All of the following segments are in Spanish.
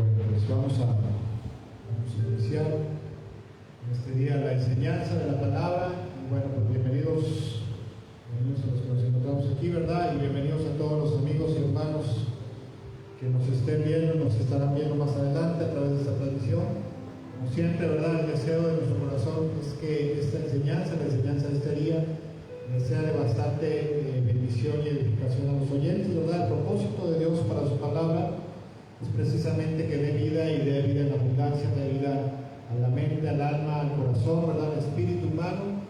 Pues vamos a iniciar en este día la enseñanza de la palabra. Y bueno, pues bienvenidos a los que nos encontramos aquí, ¿verdad? Y bienvenidos a todos los amigos y hermanos que nos estén viendo, nos estarán viendo más adelante a través de esta transmisión. Como siempre, ¿verdad? El deseo de nuestro corazón es que esta enseñanza, la enseñanza de este día, sea de bastante bendición y edificación a los oyentes, ¿verdad? El propósito de Dios para su palabra es precisamente que dé vida y dé vida en abundancia, dé vida a la mente, al alma, al corazón, ¿verdad? Al espíritu humano,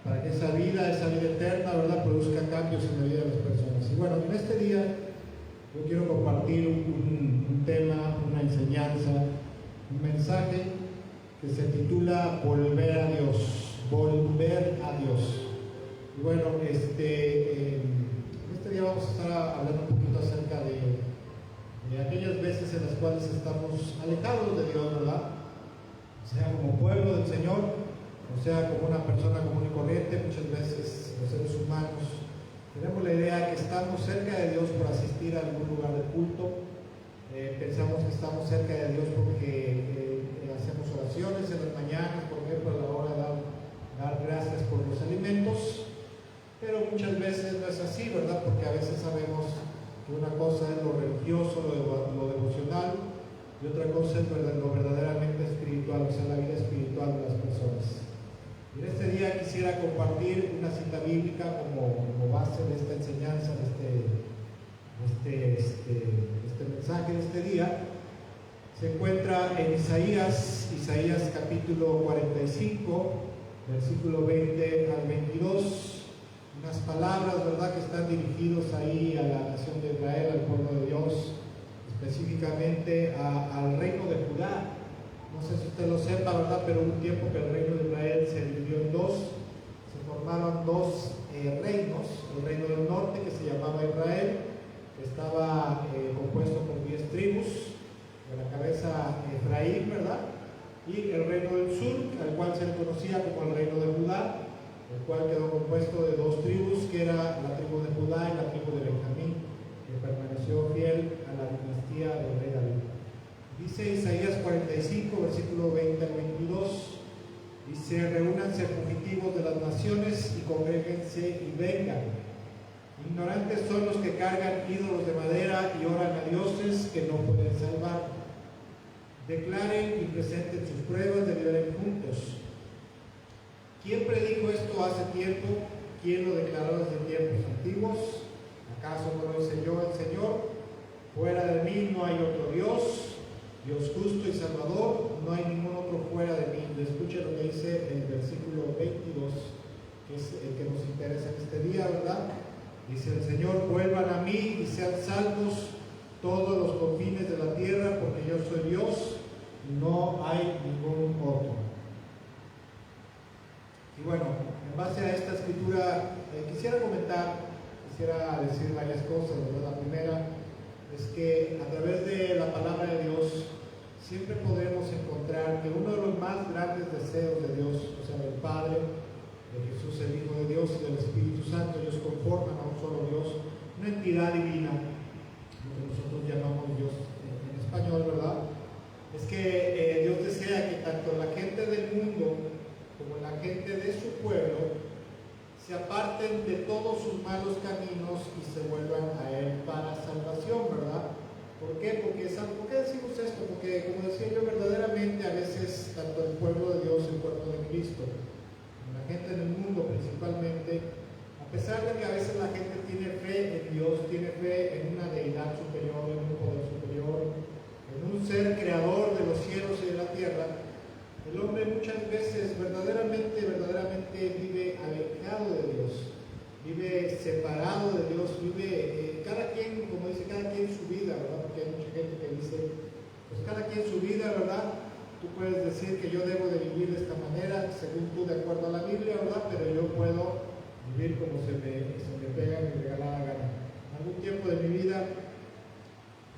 para que esa vida eterna, ¿verdad? Produzca cambios en la vida de las personas. Y bueno, en este día yo quiero compartir un tema, una enseñanza, un mensaje que se titula Volver a Dios, volver a Dios. Y bueno, en este día vamos a estar hablando un poquito acerca de aquellas veces en las cuales estamos alejados de Dios, ¿verdad? Sea como pueblo del Señor, o sea como una persona común y corriente. Muchas veces los seres humanos tenemos la idea que estamos cerca de Dios por asistir a algún lugar de culto. Pensamos que estamos cerca de Dios porque hacemos oraciones en las mañanas, por ejemplo, a la hora de dar gracias por los alimentos. Pero muchas veces no es así, ¿verdad? Porque a veces sabemos que una cosa es lo religioso, lo devocional, y otra cosa es lo verdaderamente espiritual, o sea, la vida espiritual de las personas. Y en este día quisiera compartir una cita bíblica como base de esta enseñanza, de este mensaje de este día. Se encuentra en Isaías capítulo 45, versículo 20 al 22. Unas palabras, ¿verdad?, que están dirigidos ahí a la nación de Israel, al pueblo de Dios, específicamente al reino de Judá. No sé si usted lo sepa, ¿verdad?, pero hubo un tiempo que el reino de Israel se dividió en dos. Se formaron dos reinos: el reino del norte, que se llamaba Israel, que estaba compuesto por 10 tribus, de la cabeza Efraín, ¿verdad?, y el reino del sur, al cual se le conocía como el reino de Judá, el cual quedó compuesto de 2 tribus, que era la tribu de Judá y la tribu de Benjamín, que permaneció fiel a la dinastía del rey David. Dice Isaías 45, versículo 20 al 22, dice: reúnanse fugitivos de las naciones y congréguense y vengan. Ignorantes son los que cargan ídolos de madera y oran a dioses que no pueden salvar. Declaren y presenten sus pruebas, deliberen juntos. ¿Quién predijo esto hace tiempo? ¿Quién lo declaró desde tiempos antiguos? ¿Acaso no lo hice yo, el Señor? Fuera de mí no hay otro Dios, Dios justo y salvador, no hay ningún otro fuera de mí. Escuche lo que dice el versículo 22, que es el que nos interesa en este día, ¿verdad? Dice el Señor: vuelvan a mí y sean salvos todos los confines de la tierra, porque yo soy Dios y no hay ningún otro. Y bueno, en base a esta escritura quisiera decir varias cosas, ¿verdad? La primera es que a través de la palabra de Dios siempre podremos encontrar que uno de los más grandes deseos de Dios, o sea, del Padre, de Jesús el Hijo de Dios y del Espíritu Santo, ellos conforman a un solo Dios, una entidad divina, lo que nosotros llamamos Dios en español, ¿verdad? Es que Dios desea que tanto la gente del mundo como la gente de su pueblo se aparten de todos sus malos caminos y se vuelvan a Él para salvación, ¿verdad? ¿Por qué? ¿Por qué decimos esto? Porque, como decía yo, verdaderamente a veces tanto el pueblo de Dios, el cuerpo de Cristo, como la gente del mundo principalmente, a pesar de que a veces la gente tiene fe en Dios, tiene fe en una deidad superior, en un poder superior, en un ser creador de los cielos y de la tierra, el hombre muchas veces verdaderamente vive alejado de Dios, vive separado de Dios, vive cada quien su vida, ¿verdad? Porque hay mucha gente que dice, pues cada quien su vida, ¿verdad? Tú puedes decir que yo debo de vivir de esta manera, según tú, de acuerdo a la Biblia, ¿verdad? Pero yo puedo vivir como se me pega mi regalada gana. En algún tiempo de mi vida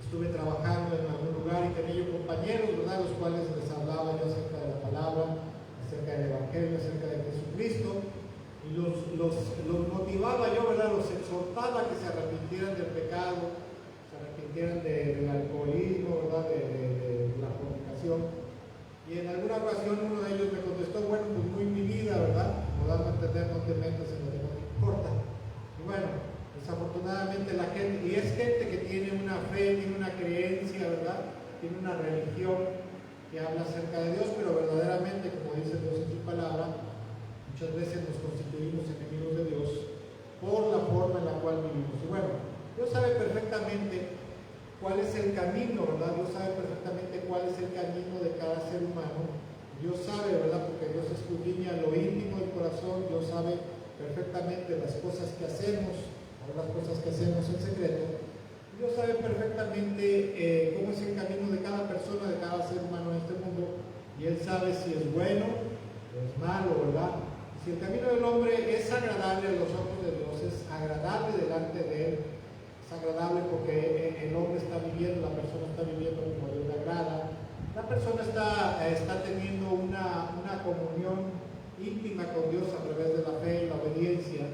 estuve trabajando en algún lugar y tenía yo compañeros, ¿verdad?, los cuales les hablaba yo acerca de la palabra, acerca del Evangelio, acerca de Jesucristo, y los motivaba yo, ¿verdad?, los exhortaba a que se arrepintieran del pecado, se arrepintieran del alcoholismo, ¿verdad?, de ¿verdad? Tiene una religión que habla acerca de Dios, pero verdaderamente, como dice Dios en su palabra, muchas veces nos constituimos enemigos de Dios por la forma en la cual vivimos. Y bueno, Dios sabe perfectamente cuál es el camino, ¿verdad? Dios sabe perfectamente cuál es el camino de cada ser humano. Dios sabe, ¿verdad? Porque Dios escudriña lo íntimo del corazón. Dios sabe perfectamente las cosas que hacemos, o las cosas que hacemos en secreto. Dios sabe perfectamente cómo es el camino de cada persona, de cada ser humano en este mundo, y Él sabe si es bueno o es malo, ¿verdad? Si el camino del hombre es agradable a los ojos de Dios, es agradable delante de Él, es agradable porque el hombre está viviendo, la persona está viviendo como Dios le agrada, la persona está teniendo una comunión íntima con Dios a través de la fe y la obediencia.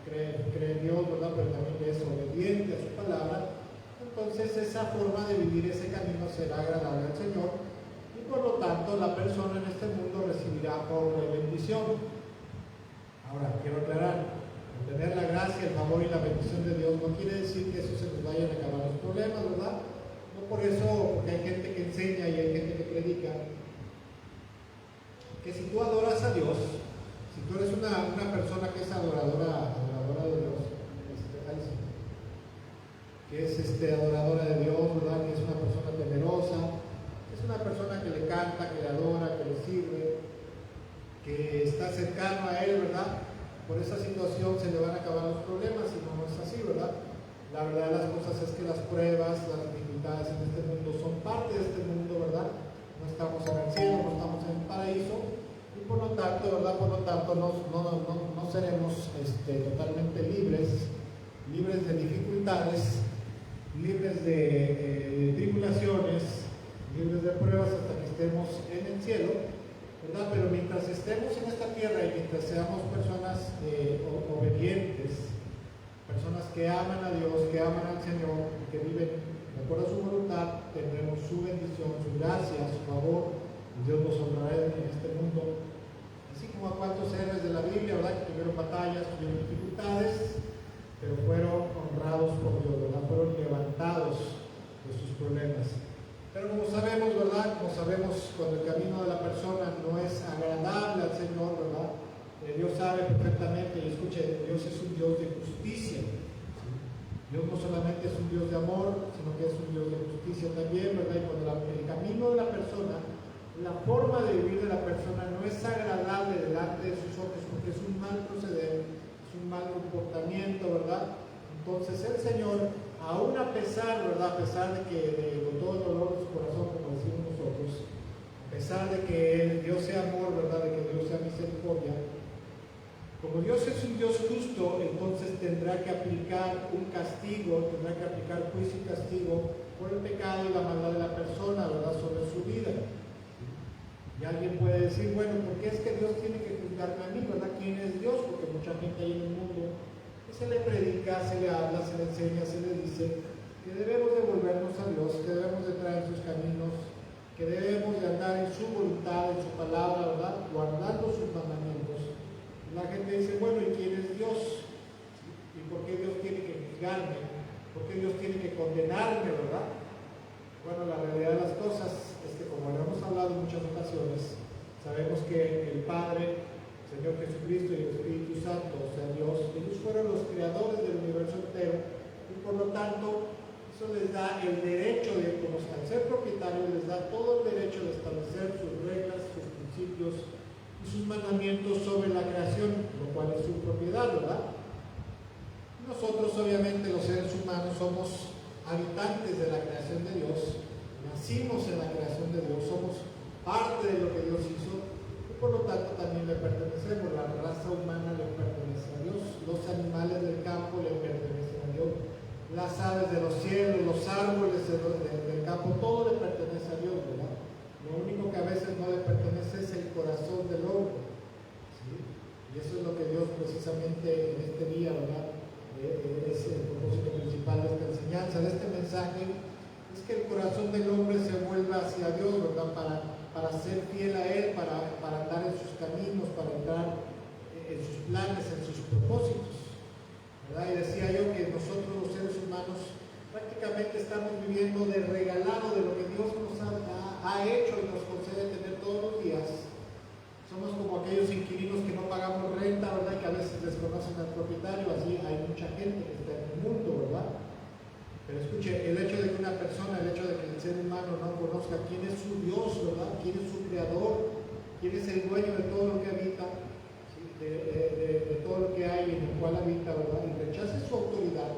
Cree en Dios, ¿verdad? Pero también es obediente a su palabra. Entonces esa forma de vivir ese camino será agradable al Señor, y por lo tanto la persona en este mundo recibirá pobre bendición. Ahora, quiero aclarar, tener la gracia, el favor y la bendición de Dios no quiere decir que eso se nos vayan a acabar los problemas, ¿verdad? No por eso, porque hay gente que enseña y hay gente que predica que si tú adoras a Dios, si tú eres una persona que es adoradora de Dios, que es adoradora de Dios, ¿verdad? Que es una persona temerosa, es una persona que le canta, que le adora, que le sirve, que está cercano a Él, ¿verdad? Por esa situación se le van a acabar los problemas, y no es así, ¿verdad? La verdad de las cosas es que las pruebas, las dificultades en este mundo son parte de este mundo, ¿verdad? No estamos en el cielo, no estamos en el paraíso, y por lo tanto, ¿verdad? Por lo tanto no seremos totalmente libres de dificultades, libres de tribulaciones, libres de pruebas hasta que estemos en el cielo, ¿verdad? Pero mientras estemos en esta tierra y mientras seamos personas obedientes, personas que aman a Dios, que aman al Señor, que viven de acuerdo a su voluntad, tendremos su bendición, su gracia, su favor, y Dios nos honrará en este mundo. Así como a cuantos héroes de la Biblia, ¿verdad? Que tuvieron batallas, tuvieron dificultades, pero fueron honrados por Dios, ¿verdad? Fueron levantados de sus problemas. Pero como sabemos, ¿verdad? Como sabemos, cuando el camino de la persona no es agradable al Señor, ¿verdad? Dios sabe perfectamente, y escuche, Dios es un Dios de justicia. ¿Sí? Dios no solamente es un Dios de amor, sino que es un Dios de justicia también, ¿verdad? Y cuando el camino de la persona, la forma de vivir de la persona no es agradable delante de sus ojos, porque es un mal proceder, es un mal comportamiento, ¿verdad? Entonces el Señor, aún a pesar, ¿verdad? A pesar de que con todo el dolor de su corazón, como decimos nosotros, a pesar de que Dios sea amor, ¿verdad? De que Dios sea misericordia, como Dios es un Dios justo, entonces tendrá que aplicar un castigo, tendrá que aplicar juicio y castigo por el pecado y la maldad de la persona, ¿verdad? Sobre su vida. Y alguien puede decir, bueno, ¿por qué es que Dios tiene que juzgarme a mí, ¿verdad? ¿Quién es Dios? Porque mucha gente ahí en el mundo que se le predica, se le habla, se le enseña, se le dice que debemos de volvernos a Dios, que debemos de traer sus caminos, que debemos de andar en su voluntad, en su palabra, ¿verdad? Guardando sus mandamientos. Y la gente dice, bueno, ¿y quién es Dios? ¿Y por qué Dios tiene que juzgarme? ¿Por qué Dios tiene que condenarme, verdad? Bueno, la realidad de las cosas es que, como lo hemos hablado en muchas ocasiones, sabemos que el Padre, el Señor Jesucristo y el Espíritu Santo, o sea Dios, ellos fueron los creadores del universo entero, y por lo tanto eso les da el derecho de, como al ser propietarios, les da todo el derecho de establecer sus reglas, sus principios y sus mandamientos sobre la creación, lo cual es su propiedad, ¿verdad? Nosotros, obviamente, los seres humanos somos habitantes de la creación de Dios, nacimos en la creación de Dios, somos parte de lo que Dios hizo, y por lo tanto también le pertenecemos. La raza humana le pertenece a Dios, los animales del campo le pertenecen a Dios, las aves de los cielos, los árboles del campo, todo le pertenece a Dios, ¿verdad? Lo único que a veces no le pertenece es el corazón del hombre, ¿sí? Y eso es lo que Dios precisamente en este día, ¿verdad? Es el propósito principal de esta enseñanza, de este mensaje, es que el corazón del hombre se vuelva hacia Dios, ¿verdad? Para ser fiel a Él, para andar en sus caminos, para entrar en sus planes, en sus propósitos, ¿verdad? Y decía yo que nosotros los seres humanos prácticamente estamos viviendo de regalado aquellos inquilinos que no pagamos renta, ¿verdad? Y que a veces desconocen al propietario, así hay mucha gente que está en el mundo, ¿verdad? Pero escuche, el hecho de que una persona, el hecho de que el ser humano no conozca quién es su Dios, ¿verdad? Quién es su creador, quién es el dueño de todo lo que habita, ¿sí? de todo lo que hay en el cual habita, ¿verdad? Y rechace su autoridad.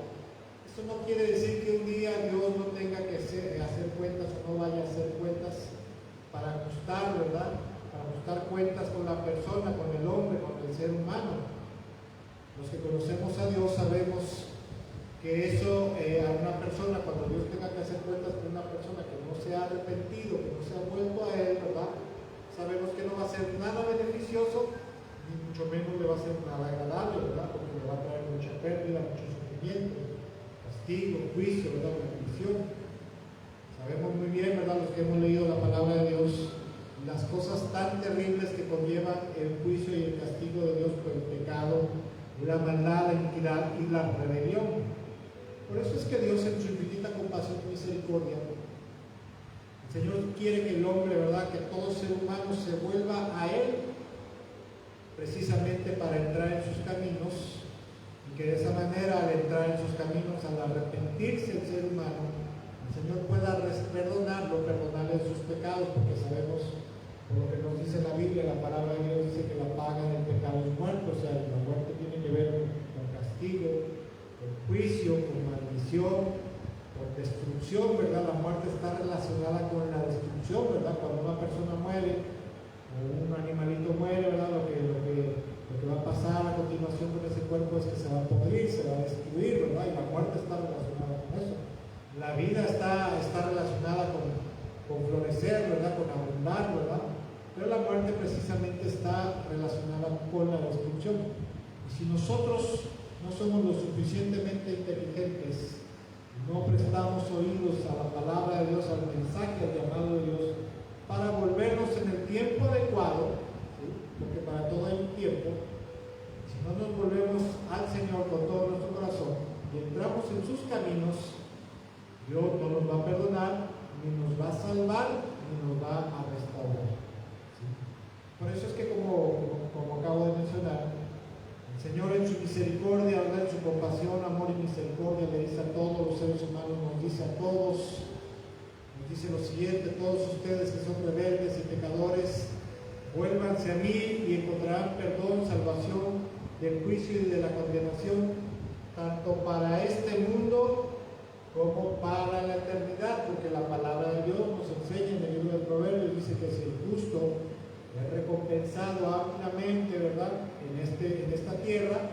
Esto no quiere decir que un día Dios no tenga que hacer cuentas o no vaya a hacer cuentas para ajustar, ¿verdad? Para ajustar cuentas con la persona, con el hombre, con el ser humano. Los que conocemos a Dios sabemos que eso a una persona, cuando Dios tenga que hacer cuentas con una persona que no se ha arrepentido, que no se ha vuelto a Él, ¿verdad? Sabemos que no va a ser nada beneficioso, ni mucho menos le va a ser nada agradable, ¿verdad? Porque le va a traer mucha pérdida, mucho sufrimiento, castigo, juicio, ¿verdad? Una prisión. Sabemos muy bien, ¿verdad? Los que hemos leído la palabra de Dios, las cosas tan terribles que conllevan el juicio y el castigo de Dios por el pecado, la maldad, la iniquidad y la rebelión. Por eso es que Dios, en su infinita compasión y misericordia, el Señor quiere que el hombre, ¿verdad? Que todo ser humano se vuelva a Él, precisamente para entrar en sus caminos, y que de esa manera, al entrar en sus caminos, al arrepentirse el ser humano, el Señor pueda perdonarle sus pecados, porque sabemos, por lo que nos dice la Biblia, la palabra de Dios dice que la paga del pecado es muerte, o sea, la muerte tiene que ver con castigo, con juicio, con maldición, con destrucción, ¿verdad? La muerte está relacionada con la destrucción, ¿verdad? Cuando una persona muere, o un animalito muere, ¿verdad? Lo que va a pasar a continuación con ese cuerpo es que se va a podrir, se va a destruir, ¿verdad? Y la muerte está relacionada con eso. La vida está relacionada con florecer, ¿verdad? Con abundar, ¿verdad? Pero la muerte precisamente está relacionada con la destrucción. Y si nosotros no somos lo suficientemente inteligentes, no prestamos oídos a la palabra de Dios, al mensaje, al llamado de Dios, para volvernos en el tiempo adecuado, ¿sí? Porque para todo hay un tiempo. Si no nos volvemos al Señor con todo nuestro corazón y entramos en sus caminos, Dios no nos va a perdonar, ni nos va a salvar, ni nos va a restaurar. ¿Sí? Por eso es que, como acabo de mencionar, el Señor en su misericordia, ¿verdad? En su compasión, amor y misericordia le dice a todos los seres humanos, nos dice a todos, nos dice lo siguiente: todos ustedes que son rebeldes y pecadores, vuélvanse a mí y encontrarán perdón, salvación del juicio y de la condenación, tanto para este mundo como para la eternidad, porque la palabra de Dios nos enseña en el libro del Proverbios, dice que si el justo es recompensado ampliamente, ¿verdad? En esta tierra,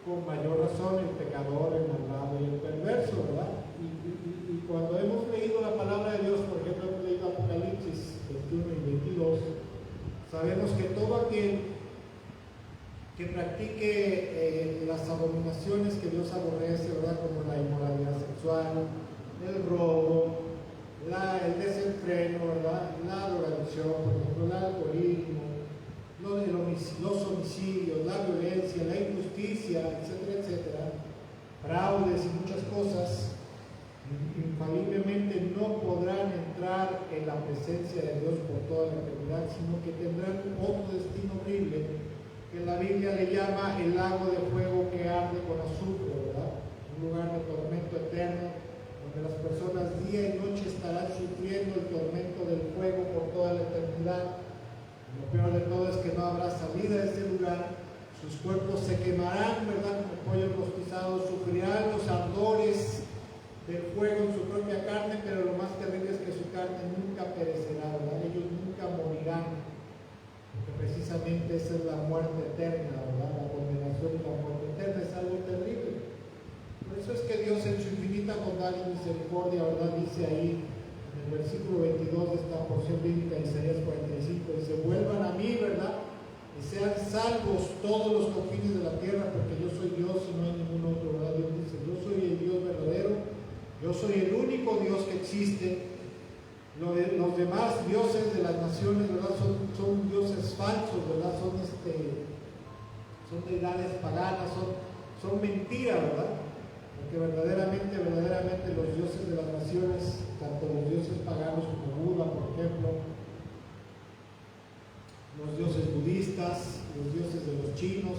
con mayor razón el pecador, el malvado y el perverso, ¿verdad? Y cuando hemos leído la palabra de Dios, por ejemplo, hemos leído Apocalipsis 21 y 22, sabemos que todo aquel que practique las abominaciones que Dios aborrece, ¿verdad? Como la inmoralidad sexual, el robo, el desenfreno, ¿verdad? La drogadicción, por ejemplo, el alcoholismo, los homicidios, la violencia, la injusticia, etcétera, etcétera, fraudes y muchas cosas, infaliblemente no podrán entrar en la presencia de Dios por toda la eternidad, sino que tendrán otro destino horrible, que la Biblia le llama el lago de fuego que arde con azufre, ¿verdad? Un lugar de tormento eterno, donde las personas día y noche estarán sufriendo el tormento del fuego por toda la eternidad. Lo peor de todo es que no habrá salida de ese lugar, sus cuerpos se quemarán, ¿verdad? Como pollos rostizados, sufrirán los ardores del fuego en su propia carne, pero lo más terrible es que su carne nunca perecerá, ¿verdad? Ellos nunca morirán. Porque precisamente esa es la muerte eterna, ¿verdad? La condenación y la muerte eterna es algo terrible. Por eso es que Dios, en su infinita bondad y misericordia, ¿verdad? Dice ahí en el versículo 22 de esta porción bíblica de Isaías 45, dice: vuelvan a mí, ¿verdad? Y sean salvos todos los confines de la tierra, porque yo soy Dios y no hay ningún otro, ¿verdad? Dios dice: yo soy el Dios verdadero, yo soy el único Dios que existe. Los demás dioses de las naciones, ¿verdad? Son dioses falsos, ¿verdad? Son deidades paganas, son mentiras, ¿verdad? Porque verdaderamente los dioses de las naciones, tanto los dioses paganos como Buda, por ejemplo, los dioses budistas, persas, los dioses de los chinos,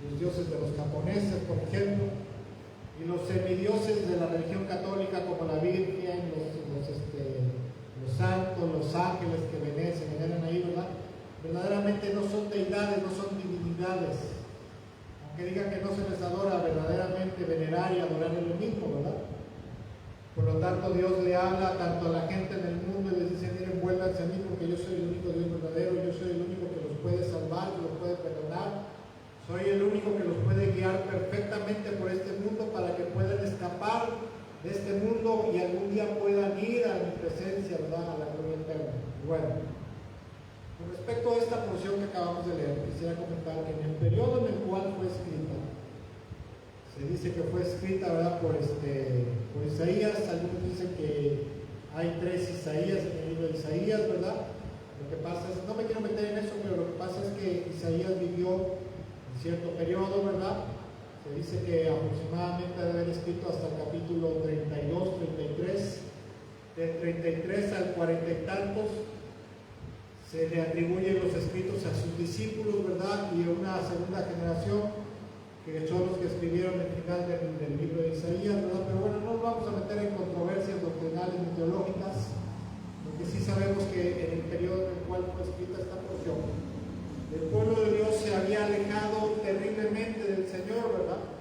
los dioses de los japoneses, por ejemplo, y los semidioses de la religión católica como la Virgen, los santos, los ángeles que se veneran ahí, ¿verdad? Verdaderamente no son deidades, no son divinidades. Aunque digan que no se les adora, verdaderamente venerar y adorar es lo mismo, ¿verdad? Por lo tanto, Dios le habla tanto a la gente en el mundo y les dice: miren, vuélvanse a mí porque yo soy el único Dios verdadero, yo soy el único que los puede salvar, que los puede perdonar, soy el único que los puede guiar perfectamente por este mundo para que puedan escapar de este mundo y algún día puedan ir a mi presencia, ¿verdad? A la gloria eterna. Bueno, con respecto a esta porción que acabamos de leer, quisiera comentar que en el periodo en el cual fue escrita, se dice que fue escrita, ¿verdad? por Isaías. Algunos dicen que hay 3 Isaías en el libro de Isaías, ¿verdad? Lo que pasa es, no me quiero meter en eso, pero lo que pasa es que Isaías vivió en cierto periodo, ¿verdad? Se dice que aproximadamente debe haber escrito hasta el capítulo 32, 33, del 33 al 40 y tantos. Se le atribuyen los escritos a sus discípulos, ¿verdad? Y a una segunda generación que son los que escribieron el final del libro de Isaías, ¿verdad? Pero bueno, no nos vamos a meter en controversias doctrinales ni teológicas, porque sí sabemos que en el periodo en el cual fue escrita esta porción, el pueblo de Dios se había alejado terriblemente del Señor, ¿verdad?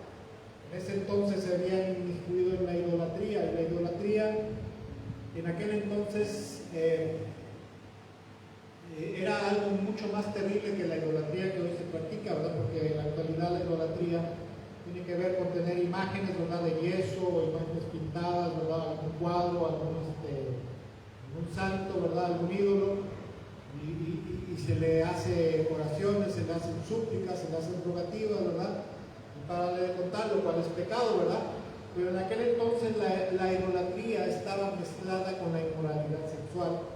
En ese entonces se habían inmiscuido en la idolatría, y la idolatría en aquel entonces era algo mucho más terrible que la idolatría que hoy se practica, ¿verdad? Porque en la actualidad la idolatría tiene que ver con tener imágenes, ¿verdad? De yeso, o imágenes pintadas, ¿verdad? Algún cuadro, algún santo, ¿verdad? Algún ídolo, y se le hace oraciones, se le hacen súplicas, se le hacen rogativas, ¿verdad? Y para de contar, lo cual es pecado, ¿verdad? Pero en aquel entonces la idolatría estaba mezclada con la inmoralidad sexual.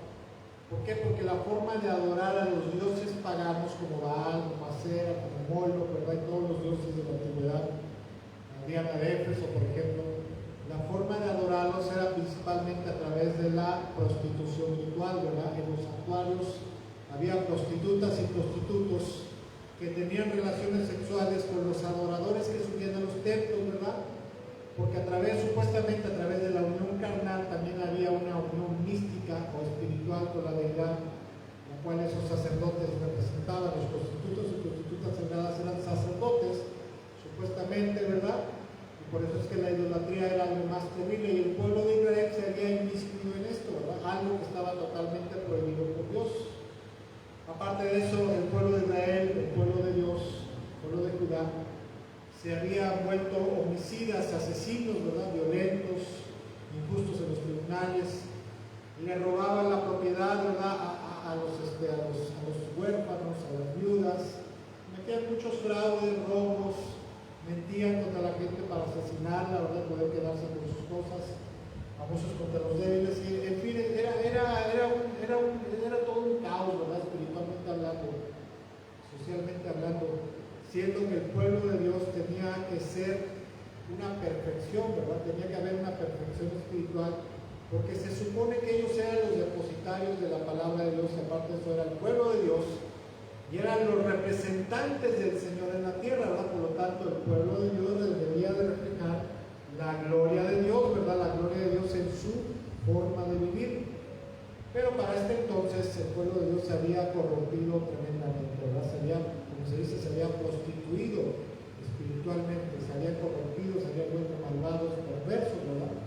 ¿Por qué? Porque la forma de adorar a los dioses paganos como Baal, como Acera, como Moloch, ¿verdad? Y todos los dioses de la antigüedad, la Diana de Éfeso, por ejemplo, la forma de adorarlos era principalmente a través de la prostitución ritual, ¿verdad? En los santuarios había prostitutas y prostitutos que tenían relaciones sexuales con los adoradores que subían a los templos, ¿verdad? Porque supuestamente a través de la unión carnal también había una unión mística o espiritual con la deidad, la cual esos sacerdotes representaban. Los prostitutos y prostitutas sagradas eran sacerdotes, supuestamente, ¿verdad? Y por eso es que la idolatría era algo más terrible, y el pueblo de Israel se había inmiscuido en esto, ¿verdad? Algo que estaba totalmente prohibido por Dios. Aparte de eso, el pueblo de Israel, el pueblo de Dios, el pueblo de Judá, se habían vuelto homicidas, asesinos, ¿verdad? Violentos, injustos en los tribunales, y le robaban la propiedad, ¿verdad? A los huérfanos, a las viudas, metían muchos fraudes, robos, mentían contra la gente para asesinarla, ¿verdad? Poder quedarse con sus cosas, abusos contra los débiles, y en fin, era todo un caos, ¿verdad? Espiritualmente hablando, socialmente hablando, siendo que el pueblo de Dios tenía que ser una perfección, ¿verdad? Tenía que haber una perfección espiritual, porque se supone que ellos eran los depositarios de la palabra de Dios, y aparte de eso era el pueblo de Dios, y eran los representantes del Señor en la tierra, ¿verdad? Por lo tanto, el pueblo de Dios debería de reflejar la gloria de Dios, ¿verdad? La gloria de Dios en su forma de vivir. Pero para este entonces el pueblo de Dios se había corrompido tremendamente, ¿verdad? Como se dice, se había prostituido espiritualmente, se había corrompido, se había vuelto malvados, perversos, ¿verdad?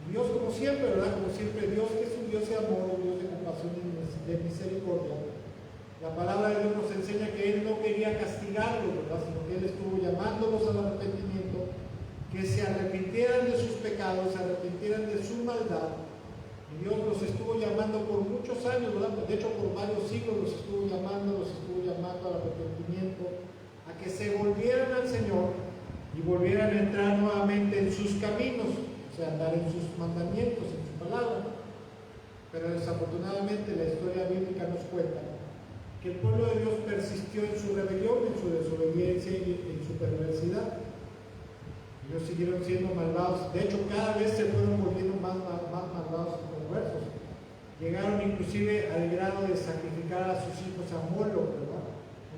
Y Dios, como siempre, ¿verdad? Como siempre, Dios, que es un Dios de amor, un Dios de compasión y de misericordia. La palabra de Dios nos enseña que Él no quería castigarlos, ¿verdad? Sino que Él estuvo llamándolos al arrepentimiento, que se arrepintieran de sus pecados, se arrepintieran de su maldad. Y Dios los estuvo llamando por muchos años, ¿verdad? De hecho, por varios siglos los estuvo llamando al arrepentimiento, a que se volvieran al Señor y volvieran a entrar nuevamente en sus caminos, o sea, andar en sus mandamientos, en su palabra. Pero desafortunadamente la historia bíblica nos cuenta que el pueblo de Dios persistió en su rebelión, en su desobediencia y en su perversidad. Ellos siguieron siendo malvados. De hecho, cada vez se fueron volviendo más malvados y Llegaron inclusive al grado de sacrificar a sus hijos a Moloch, ¿verdad?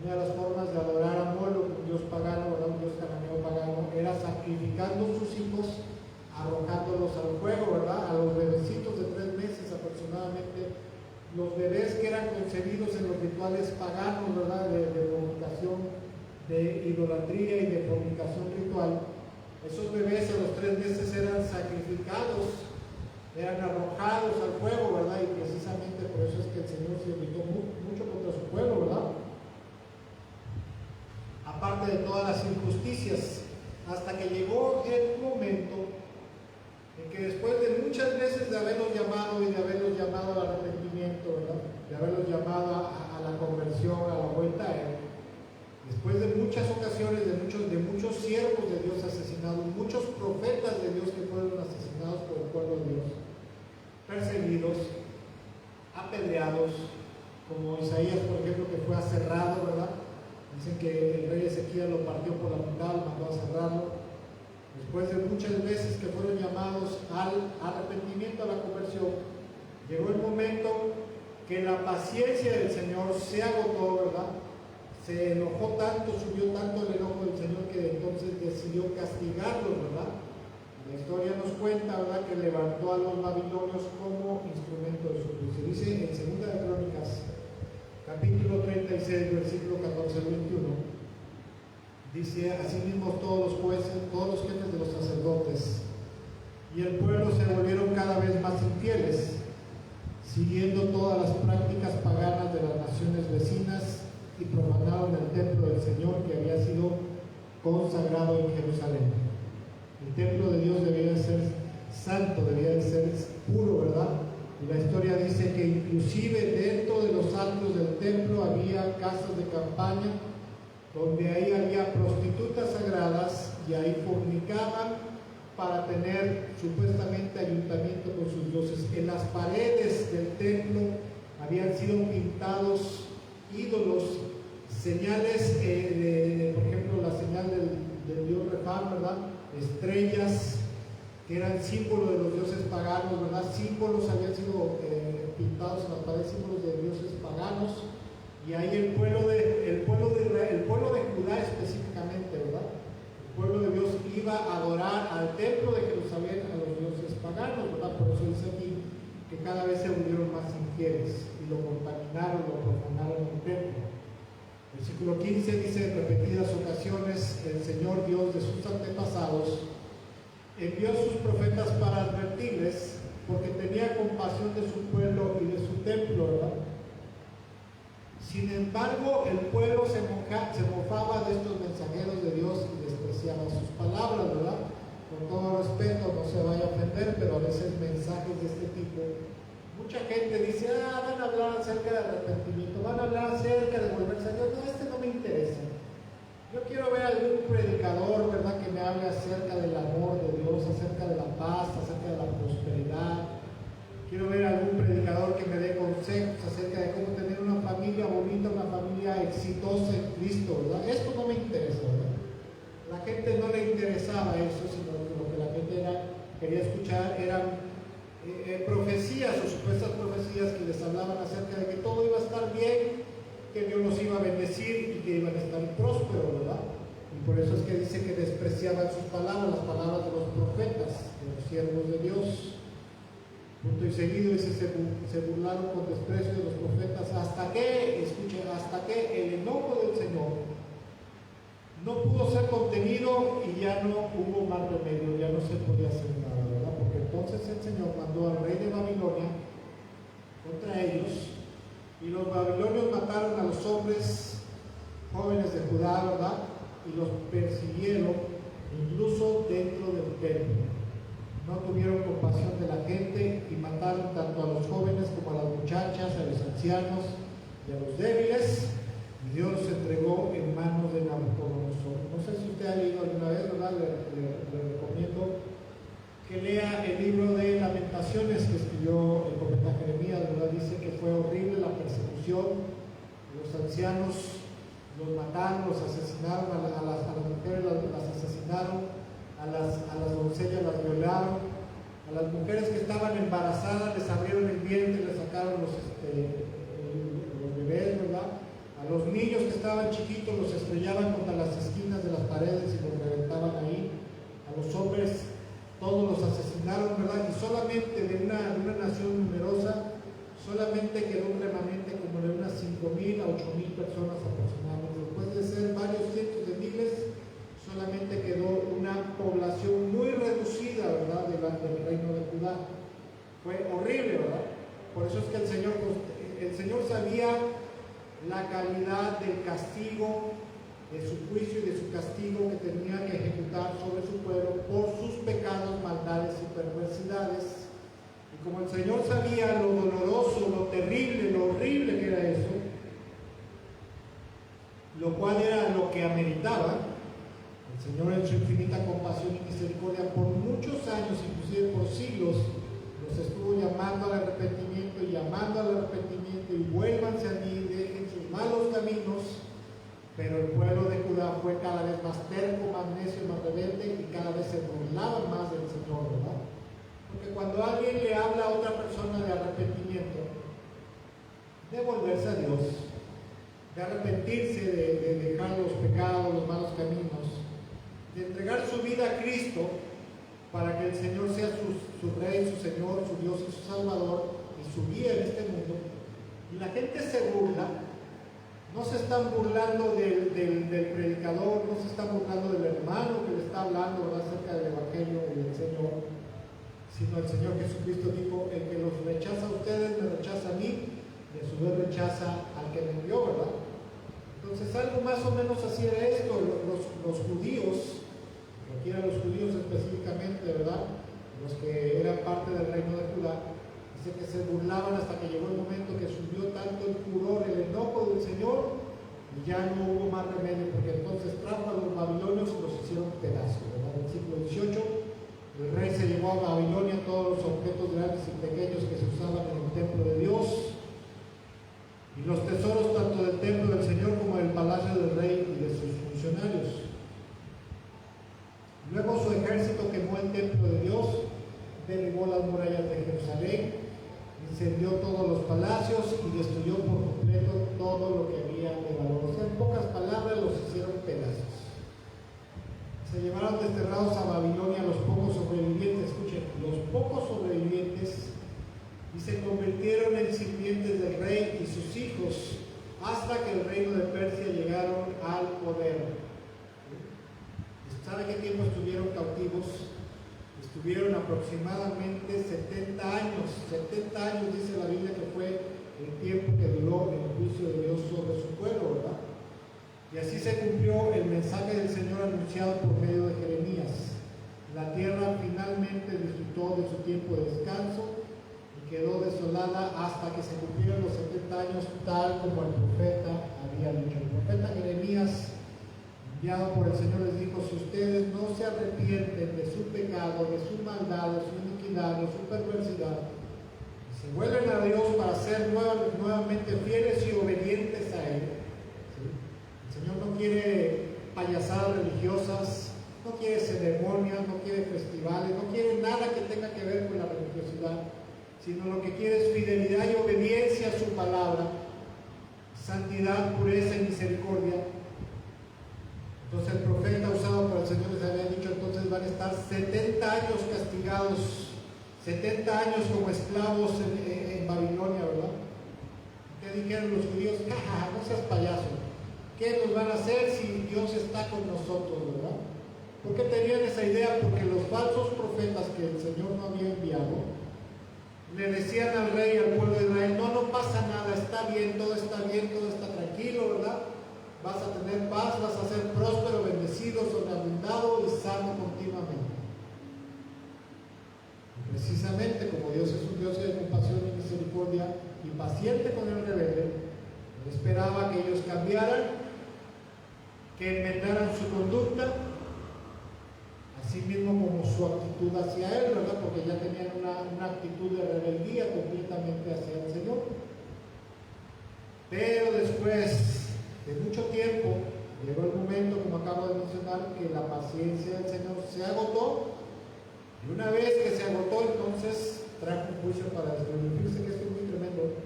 Una de las formas de adorar a Moloch, un dios pagano, ¿verdad? Un dios cananeo pagano, era sacrificando sus hijos, arrojándolos al fuego, ¿verdad? A los bebecitos de 3 meses aproximadamente, los bebés que eran concebidos en los rituales paganos, ¿verdad? De fornicación, de idolatría y de fornicación ritual. Esos bebés a los 3 meses eran sacrificados, eran arrojados al fuego, ¿verdad? Y precisamente por eso es que el Señor se irritó mucho contra su pueblo, ¿verdad? Aparte de todas las injusticias, hasta que llegó el momento en que después de muchas veces de haberlos llamado y de haberlos llamado al arrepentimiento, ¿verdad? De haberlos llamado a la conversión, a la vuelta a Él, después de muchas ocasiones, de muchos siervos de Dios asesinados, muchos profetas de Dios que fueron asesinados por el pueblo de Dios, perseguidos, apedreados, como Isaías, por ejemplo, que fue aserrado, ¿verdad? Dicen que el rey Ezequías lo partió por la mitad, lo mandó a cerrarlo. Después de muchas veces que fueron llamados al arrepentimiento, a la conversión, llegó el momento que la paciencia del Señor se agotó, ¿verdad? Se enojó tanto, subió tanto el enojo del Señor que entonces decidió castigarlos, ¿verdad? La historia nos cuenta, ¿verdad?, que levantó a los babilonios como instrumento de su juicio. Dice en 2 de Crónicas, capítulo 36, versículo 14 al 21. Dice: asimismo todos los jueces, todos los jefes de los sacerdotes y el pueblo se volvieron cada vez más infieles, siguiendo todas las prácticas paganas de las naciones vecinas, y profanaron el templo del Señor que había sido consagrado en Jerusalén. El templo de Dios debía de ser santo, debía de ser puro, ¿verdad? Y la historia dice que inclusive dentro de los atrios del templo había casas de campaña, donde ahí había prostitutas sagradas y ahí fornicaban para tener supuestamente ayuntamiento con sus dioses. En las paredes del templo habían sido pintados ídolos, señales, por ejemplo, la señal del dios Refán, ¿verdad? Estrellas, que eran símbolos de los dioses paganos, ¿verdad? Símbolos habían sido pintados en las paredes, símbolos de dioses paganos. Y ahí el pueblo de Judá específicamente, ¿verdad? El pueblo de Dios iba a adorar al templo de Jerusalén, a los dioses paganos, ¿verdad? Por eso dice aquí que cada vez se volvieron más infieles y lo contaminaron, lo profanaron en el templo. Versículo 15 dice: en repetidas ocasiones el Señor Dios de sus antepasados envió a sus profetas para advertirles, porque tenía compasión de su pueblo y de su templo, ¿verdad? Sin embargo, el pueblo se mofaba de estos mensajeros de Dios y despreciaba sus palabras, ¿verdad? Con todo respeto, no se vaya a ofender, pero a veces mensajes de este tipo, mucha gente dice: van a hablar acerca del arrepentimiento, van a hablar acerca de volverse a Dios. No, no me interesa. Yo quiero ver algún predicador, ¿verdad?, que me hable acerca del amor de Dios, acerca de la paz, acerca de la prosperidad. Quiero ver algún predicador que me dé consejos acerca de cómo tener una familia bonita, una familia exitosa en Cristo, ¿verdad? Esto no me interesa, ¿verdad? La gente no le interesaba eso, sino que lo que la gente quería escuchar eran profecías o supuestas profecías que les hablaban acerca de que todo iba a estar bien, que Dios los iba a bendecir y que iban a estar prósperos, ¿verdad? Y por eso es que dice que despreciaban sus palabras, las palabras de los profetas, de los siervos de Dios. Punto y seguido dice: se burlaron con desprecio de los profetas, hasta que el enojo del Señor no pudo ser contenido y ya no hubo más remedio, ya no se podía hacer nada, ¿verdad? Porque entonces el Señor mandó al rey de Babilonia contra ellos, y los babilonios mataron a los hombres jóvenes de Judá, ¿verdad? Y los persiguieron incluso dentro del templo. No tuvieron compasión de la gente y mataron tanto a los jóvenes como a las muchachas, a los ancianos y a los débiles, y Dios los entregó en manos de Nabucodonosor. No sé si usted ha leído alguna vez, ¿verdad? Le recomiendo que lea el libro de Lamentaciones que escribió el profeta Jeremías, ¿verdad? Dice que fue horrible la persecución, los ancianos los mataron, los asesinaron, a las mujeres las asesinaron, a las doncellas las violaron, a las mujeres que estaban embarazadas les abrieron el vientre y les sacaron los bebés, ¿verdad? A A los niños que estaban chiquitos los estrellaban contra las esquinas de las paredes y los reventaban ahí. A los hombres todos los asesinaron, ¿verdad? Y solamente de una nación numerosa, solamente quedó un remanente como de unas 5,000 a 8,000 personas aproximadamente. Después de ser varios cientos de miles, solamente quedó una población muy reducida, ¿verdad?, del reino de Judá. Fue horrible, ¿verdad? Por eso es que el Señor sabía la calidad del castigo, de su juicio y de su castigo que tenía que ejecutar sobre su pueblo por sus pecados, maldades y perversidades. Y como el Señor sabía lo doloroso, lo terrible, lo horrible que era eso, lo cual era lo que ameritaba, el Señor en su infinita compasión y misericordia por muchos años, inclusive por siglos, los estuvo llamando al arrepentimiento y llamando al arrepentimiento y vuélvanse a mí, dejen sus malos caminos. Pero el pueblo de Judá fue cada vez más terco, más necio, más rebelde y cada vez se burlaban más del Señor, ¿verdad? Porque cuando alguien le habla a otra persona de arrepentimiento, de volverse a Dios, de arrepentirse, de dejar los pecados, los malos caminos, de entregar su vida a Cristo para que el Señor sea su Rey, su Señor, su Dios y su Salvador y su guía en este mundo, y la gente se burla. No se están burlando del predicador, no se están burlando del hermano que le está hablando, ¿verdad?, acerca del Evangelio y del Señor, sino el Señor Jesucristo dijo: el que los rechaza a ustedes me rechaza a mí, y a su vez rechaza al que me envió, ¿verdad? Entonces algo más o menos así era esto. Los judíos, aquí eran los judíos específicamente, ¿verdad?, los que eran parte del reino de Judá, dice que se burlaban hasta que llegó el momento que subió tanto el furor, el enojo del Señor, y ya no hubo más remedio, porque entonces trajo a los babilonios y los hicieron pedazos, ¿verdad? En el siglo XVIII, el rey se llevó a Babilonia todos los objetos grandes y pequeños que se usaban en el templo de Dios, y los tesoros tanto del templo del Señor como del palacio del rey y de sus funcionarios. Luego su ejército quemó el templo de Dios, derribó las murallas de Jerusalén, incendió todos los palacios y destruyó por completo todo lo que había de valor. O sea, en pocas palabras, los hicieron pedazos. Se llevaron desterrados a Babilonia los pocos sobrevivientes, escuchen, los pocos sobrevivientes, y se convirtieron en sirvientes del rey y sus hijos, hasta que el reino de Persia llegaron al poder. ¿Sabe qué tiempo estuvieron cautivos? Estuvieron aproximadamente 70 años. 70 años dice la Biblia que fue el tiempo que duró el juicio de Dios sobre su pueblo, ¿verdad? Y así se cumplió el mensaje del Señor anunciado por medio de Jeremías. La tierra finalmente disfrutó de su tiempo de descanso y quedó desolada hasta que se cumplieron los 70 años, tal como el profeta había dicho. El profeta Jeremías, enviado por el Señor, les dijo: si ustedes no se arrepienten de su pecado, de su maldad, de su iniquidad, de su perversidad, y se vuelven a Dios para ser nuevamente fieles y obedientes a Él, ¿sí? El Señor no quiere payasadas religiosas, no quiere ceremonias, no quiere festivales, no quiere nada que tenga que ver con la religiosidad, sino lo que quiere es fidelidad y obediencia a su palabra, santidad, pureza y misericordia. Entonces el profeta usado por el Señor les había dicho: entonces van a estar 70 años castigados, 70 años como esclavos en Babilonia, ¿verdad? ¿Qué dijeron los judíos? ¡Ja, no seas payaso! ¿Qué nos van a hacer si Dios está con nosotros, verdad? ¿Por qué tenían esa idea? Porque los falsos profetas que el Señor no había enviado le decían al rey y al pueblo de Israel: no pasa nada, está bien, todo está tranquilo, ¿verdad? Vas a tener paz, vas a ser próspero, bendecido, sobreabundado y sano continuamente. Y precisamente como Dios es un Dios de compasión y misericordia y paciente con el rebelde, Él esperaba que ellos cambiaran, que enmendaran su conducta, así mismo como su actitud hacia Él, ¿verdad? Porque ya tenían una actitud de rebeldía completamente hacia el Señor. Pero después de mucho tiempo, llegó el momento, como acabo de mencionar, que la paciencia del Señor se agotó, y una vez que se agotó, entonces trajo un juicio para destruir. Fíjense que esto es muy tremendo,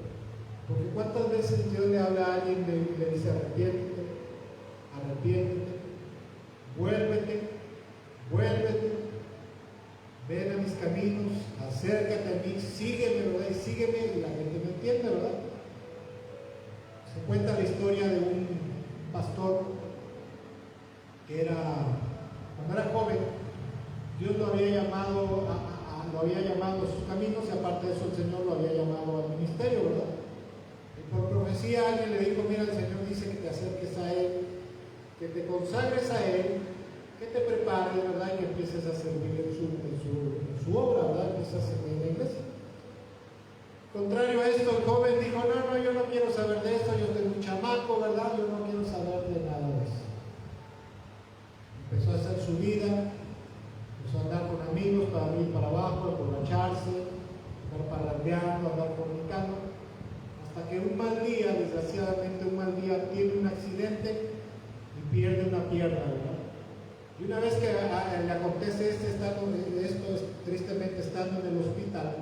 porque cuántas veces Dios le habla a alguien y le dice: dice arrepiéntete, arrepiéntete, vuélvete, vuélvete, ven a mis caminos, acércate a mí, sígueme, ¿verdad? Y sígueme, y la gente me entiende, ¿verdad? Se cuenta la historia de un pastor que cuando era joven, Dios lo había llamado a sus caminos, y aparte de eso el Señor lo había llamado al ministerio, ¿verdad? Y por profecía alguien le dijo: mira, el Señor dice que te acerques a Él, que te consagres a Él, que te prepares, ¿verdad? Y que empieces a servir en su obra, ¿verdad? Empieces a servir en la iglesia. Contrario a esto, el joven dijo: no, yo no quiero saber de esto, yo soy un chamaco, ¿verdad? Yo no quiero saber de nada de eso. Empezó a hacer su vida, empezó a andar con amigos para arriba y para abajo, a emborracharse, andar parrandeando, andar fornicando, hasta que un mal día, desgraciadamente un mal día, tiene un accidente y pierde una pierna, ¿verdad? Y una vez que le acontece esto, tristemente estando en el hospital,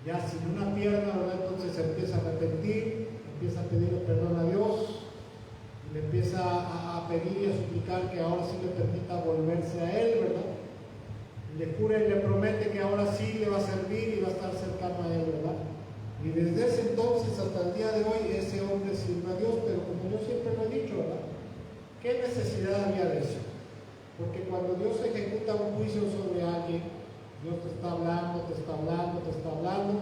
ya sin una pierna, ¿verdad? Entonces se empieza a arrepentir, empieza a pedirle perdón a Dios, y le empieza a pedir y a suplicar que ahora sí le permita volverse a Él, ¿verdad? Y le jura y le promete que ahora sí le va a servir y va a estar cercano a Él, ¿verdad? Y desde ese entonces hasta el día de hoy ese hombre sirve a Dios, pero como yo siempre lo he dicho, ¿verdad? ¿Qué necesidad había de eso? Porque cuando Dios ejecuta un juicio sobre alguien, Dios te está hablando, te está hablando, te está hablando.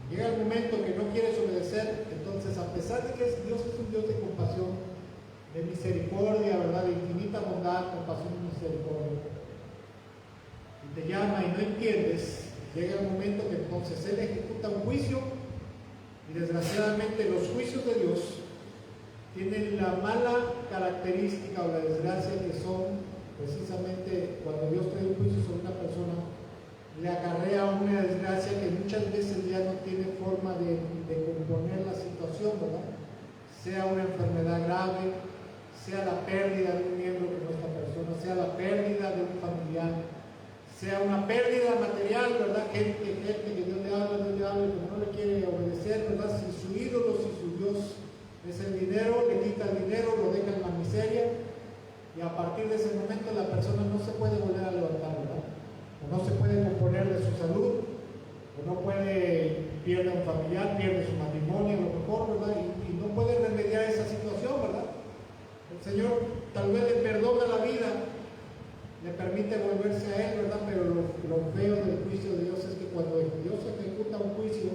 Llega el momento que no quieres obedecer, entonces a pesar de que Dios es un Dios de compasión, de misericordia, ¿verdad? De infinita bondad, compasión y misericordia, y te llama y no entiendes, llega el momento que entonces Él ejecuta un juicio, y desgraciadamente los juicios de Dios tienen la mala característica o la desgracia que son precisamente cuando Dios trae un juicio sobre una persona, le acarrea una desgracia que muchas veces ya no tiene forma de componer la situación, ¿verdad? Sea una enfermedad grave, sea la pérdida de un miembro como esta persona, sea la pérdida de un familiar, sea una pérdida material, ¿verdad? Gente que Dios le habla, y como no le quiere obedecer, ¿verdad? Si su ídolo, si su Dios es el dinero, le quita el dinero, lo deja en la miseria, y a partir de ese momento la persona no se puede volver a levantar, ¿verdad? O no se puede componer de su salud, o no puede, pierde un familiar, pierde su matrimonio, a lo mejor, ¿verdad? Y no puede remediar esa situación, ¿verdad? El Señor tal vez le perdona la vida, le permite volverse a Él, ¿verdad? Pero lo feo del juicio de Dios es que cuando Dios ejecuta un juicio,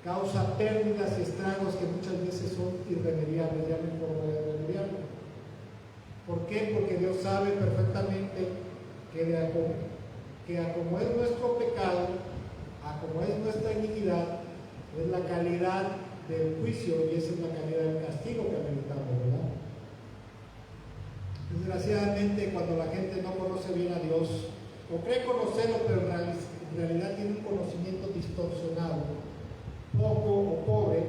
causa pérdidas y estragos que muchas veces son irremediables, ya no hay forma de remediarlo. ¿Por qué? Porque Dios sabe perfectamente que a como es nuestro pecado, a como es nuestra iniquidad, es la calidad del juicio y esa es la calidad del castigo que ameritamos, ¿verdad? Desgraciadamente, cuando la gente no conoce bien a Dios, o cree conocerlo, pero en realidad tiene un conocimiento distorsionado, poco o pobre,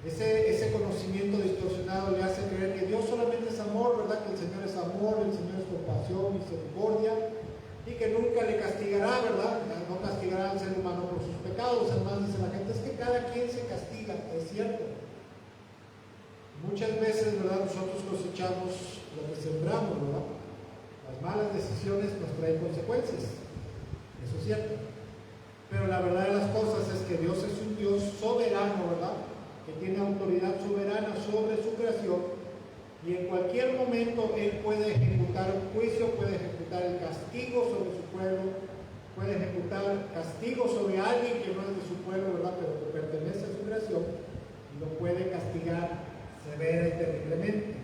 ese conocimiento distorsionado le hace creer que Dios solamente es amor, ¿verdad? Que el Señor es amor, el Señor es compasión, misericordia, y que nunca le castigará, ¿verdad? No castigará al ser humano por sus pecados. Además dice la gente, es que cada quien se castiga, es cierto. Muchas veces, ¿verdad? Nosotros cosechamos lo que sembramos, ¿verdad? Las malas decisiones nos traen consecuencias, eso es cierto. Pero la verdad de las cosas es que Dios es un Dios soberano, ¿verdad? Que tiene autoridad soberana sobre su creación, y en cualquier momento Él puede ejecutar un juicio, puede ejecutar el castigo sobre su pueblo, puede ejecutar castigo sobre alguien que no es de su pueblo, ¿verdad? Pero que pertenece a su creación, y lo puede castigar severa y terriblemente.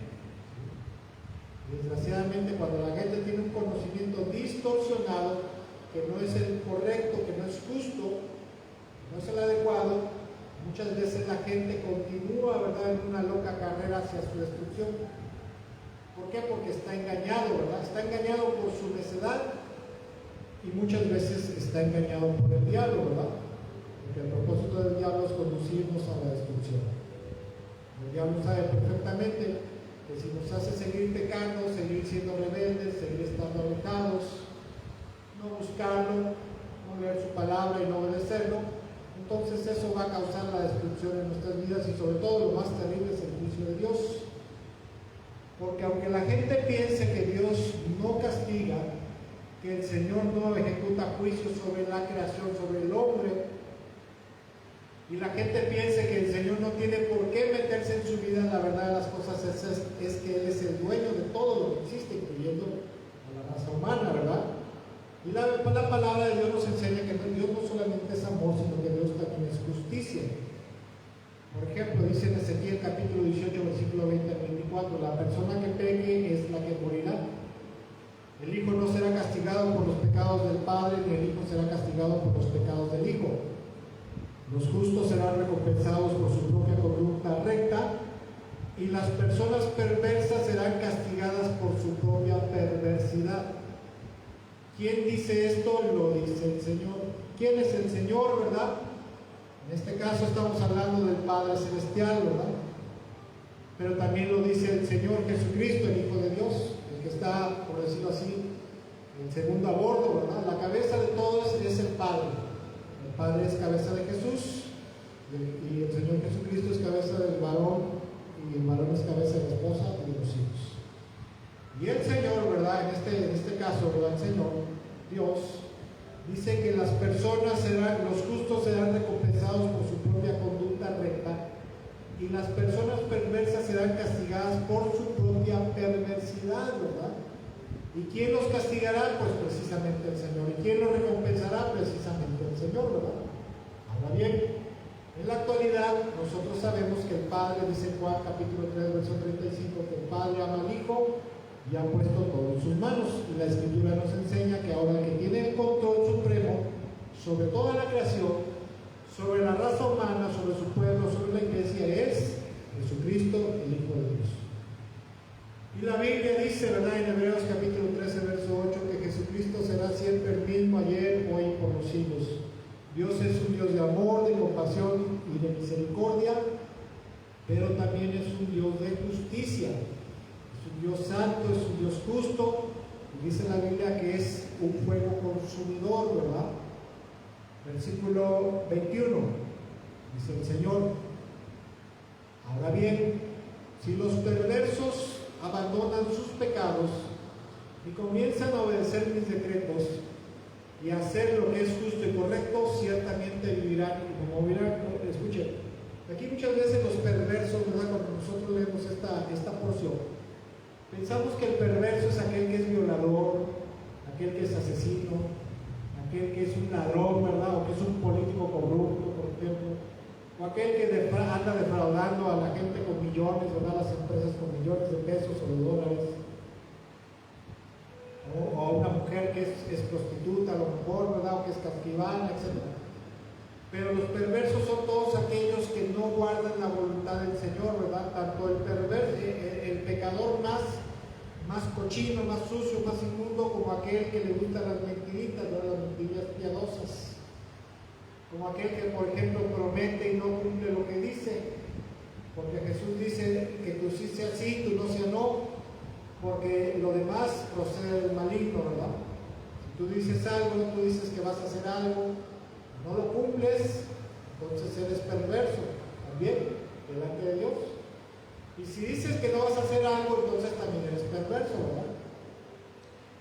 Desgraciadamente, cuando la gente tiene un conocimiento distorsionado, que no es el correcto, que no es justo, no es el adecuado, muchas veces la gente continúa, ¿verdad?, en una loca carrera hacia su destrucción. ¿Por qué? Porque está engañado, ¿verdad? Está engañado por su necedad y muchas veces está engañado por el diablo, ¿verdad? Porque el propósito del diablo es conducirnos a la destrucción. El diablo sabe perfectamente que si nos hace seguir pecando, seguir siendo rebeldes, seguir estando alejados, no buscarlo, no leer su palabra y no obedecerlo, entonces eso va a causar la destrucción en nuestras vidas y sobre todo lo más terrible es el juicio de Dios. Porque aunque la gente piense que Dios no castiga, que el Señor no ejecuta juicio sobre la creación, sobre el hombre, y la gente piense que el Señor no tiene por qué meterse en su vida, la verdad de las cosas es que Él es el dueño de todo lo que existe, incluyendo a la raza humana, ¿verdad? Y la palabra de Dios nos enseña que Dios no solamente es amor, sino que Dios también es justicia. Por ejemplo, dice en Ezequiel capítulo 18, versículo 20 al 24, la persona que peque es la que morirá. El hijo no será castigado por los pecados del padre, ni el hijo será castigado por los pecados del hijo. Los justos serán recompensados por su propia conducta recta, y las personas perversas serán castigadas por su propia perversidad. ¿Quién dice esto? Lo dice el Señor. ¿Quién es el Señor, verdad? En este caso estamos hablando del Padre Celestial, ¿verdad? Pero también lo dice el Señor Jesucristo, el Hijo de Dios, el que está, por decirlo así, en segundo a bordo, ¿verdad? La cabeza de todos es el Padre. El Padre es cabeza de Jesús y el Señor Jesucristo es cabeza del varón y el varón es cabeza de la esposa y de los hijos. Y el Señor, ¿verdad? En este caso, ¿verdad? El Señor, Dios, dice que las personas los justos serán recompensados por su propia conducta recta y las personas perversas serán castigadas por su propia perversidad, ¿verdad? ¿Y quién los castigará? Pues precisamente el Señor. ¿Y quién los recompensará? Precisamente el Señor, ¿verdad? Ahora bien, en la actualidad nosotros sabemos que el Padre, dice Juan capítulo 3, verso 35, que el Padre ama al Hijo y ha puesto todo en sus manos. Y la Escritura nos enseña que ahora el que tiene el control supremo sobre toda la creación, sobre la raza humana, sobre su pueblo, sobre la iglesia, es Jesucristo, el Hijo de Dios. Y la Biblia dice, ¿verdad? En Hebreos capítulo 13, verso 8, que Jesucristo será siempre el mismo ayer, hoy y por los siglos. Dios es un Dios de amor, de compasión y de misericordia, pero también es un Dios de justicia. Es un Dios santo, es un Dios justo, y dice la Biblia que es un fuego consumidor, ¿verdad? Versículo 21, dice el Señor: ahora bien, si los perversos abandonan sus pecados y comienzan a obedecer mis decretos y a hacer lo que es justo y correcto, ciertamente vivirán y no morirán. Escuchen, aquí muchas veces los perversos, ¿verdad? Cuando nosotros leemos esta porción, pensamos que el perverso es aquel que es violador, aquel que es asesino, aquel que es un ladrón, ¿verdad? O que es un político corrupto, por ejemplo, o aquel que anda defraudando a la gente con millones, ¿verdad? Las empresas con millones de pesos o de dólares, o a una mujer que es prostituta, a lo mejor, ¿verdad? O que es casquivana, etc. Pero los perversos son todos aquellos que no guardan la voluntad del Señor, ¿verdad? Tanto el pecador más cochino, más sucio, más inmundo, como aquel que le gustan las mentiritas, ¿verdad? Las mentiras piadosas, como aquel que, por ejemplo, promete y no cumple lo que dice, porque Jesús dice que tú sí seas sí, tú no seas no, porque lo demás procede del maligno, ¿verdad? Si tú dices algo, tú dices que vas a hacer algo, no lo cumples, entonces eres perverso también delante de Dios. Y si dices que no vas a hacer algo, entonces también eres perverso, ¿verdad?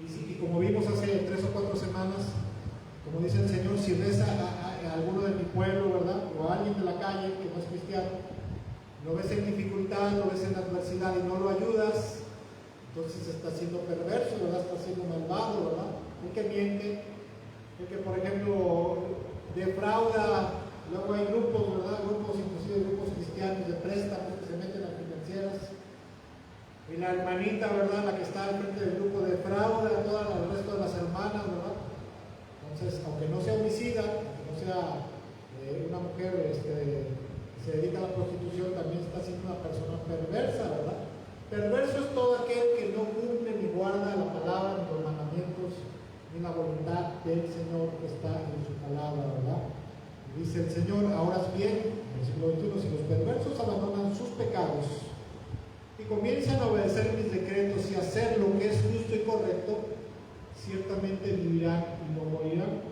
Y como vimos hace 3 o 4 semanas, como dice el Señor, si ves a alguno de mi pueblo, ¿verdad? O a alguien de la calle que no es cristiano, lo ves en dificultad, lo ves en adversidad y no lo ayudas, entonces está siendo perverso, ¿verdad? Está siendo malvado, ¿verdad? El que miente, el que, por ejemplo, defrauda. Luego hay grupos, ¿verdad? Grupos, inclusive grupos cristianos de préstamos que se meten a financieras. Y la hermanita, ¿verdad? La que está al frente del grupo defrauda a todo el resto de las hermanas, ¿verdad? Entonces, aunque no sea homicida, aunque no sea una mujer que se dedica a la prostitución, también está siendo una persona perversa, ¿verdad? Perverso es todo aquel que no cumple ni guarda la palabra, ni los mandamientos, ni la voluntad del Señor que está en su palabra, ¿verdad? Y dice el Señor: ahora bien, versículo 21, si los perversos abandonan sus pecados y comienzan a obedecer mis decretos y hacer lo que es justo y correcto, ciertamente vivirán y no morirán.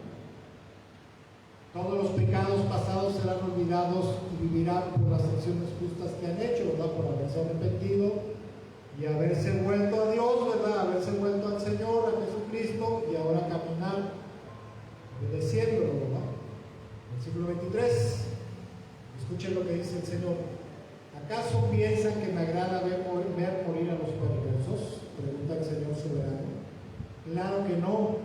Todos los pecados pasados serán olvidados y vivirán por las acciones justas que han hecho, ¿verdad? Por haberse arrepentido y haberse vuelto a Dios, ¿verdad? Haberse vuelto al Señor, a Jesucristo, y ahora caminar obedeciéndolo, ¿verdad? Versículo 23. Escuchen lo que dice el Señor. ¿Acaso piensan que me agrada ver morir a los perversos? Pregunta el Señor soberano. Claro que no.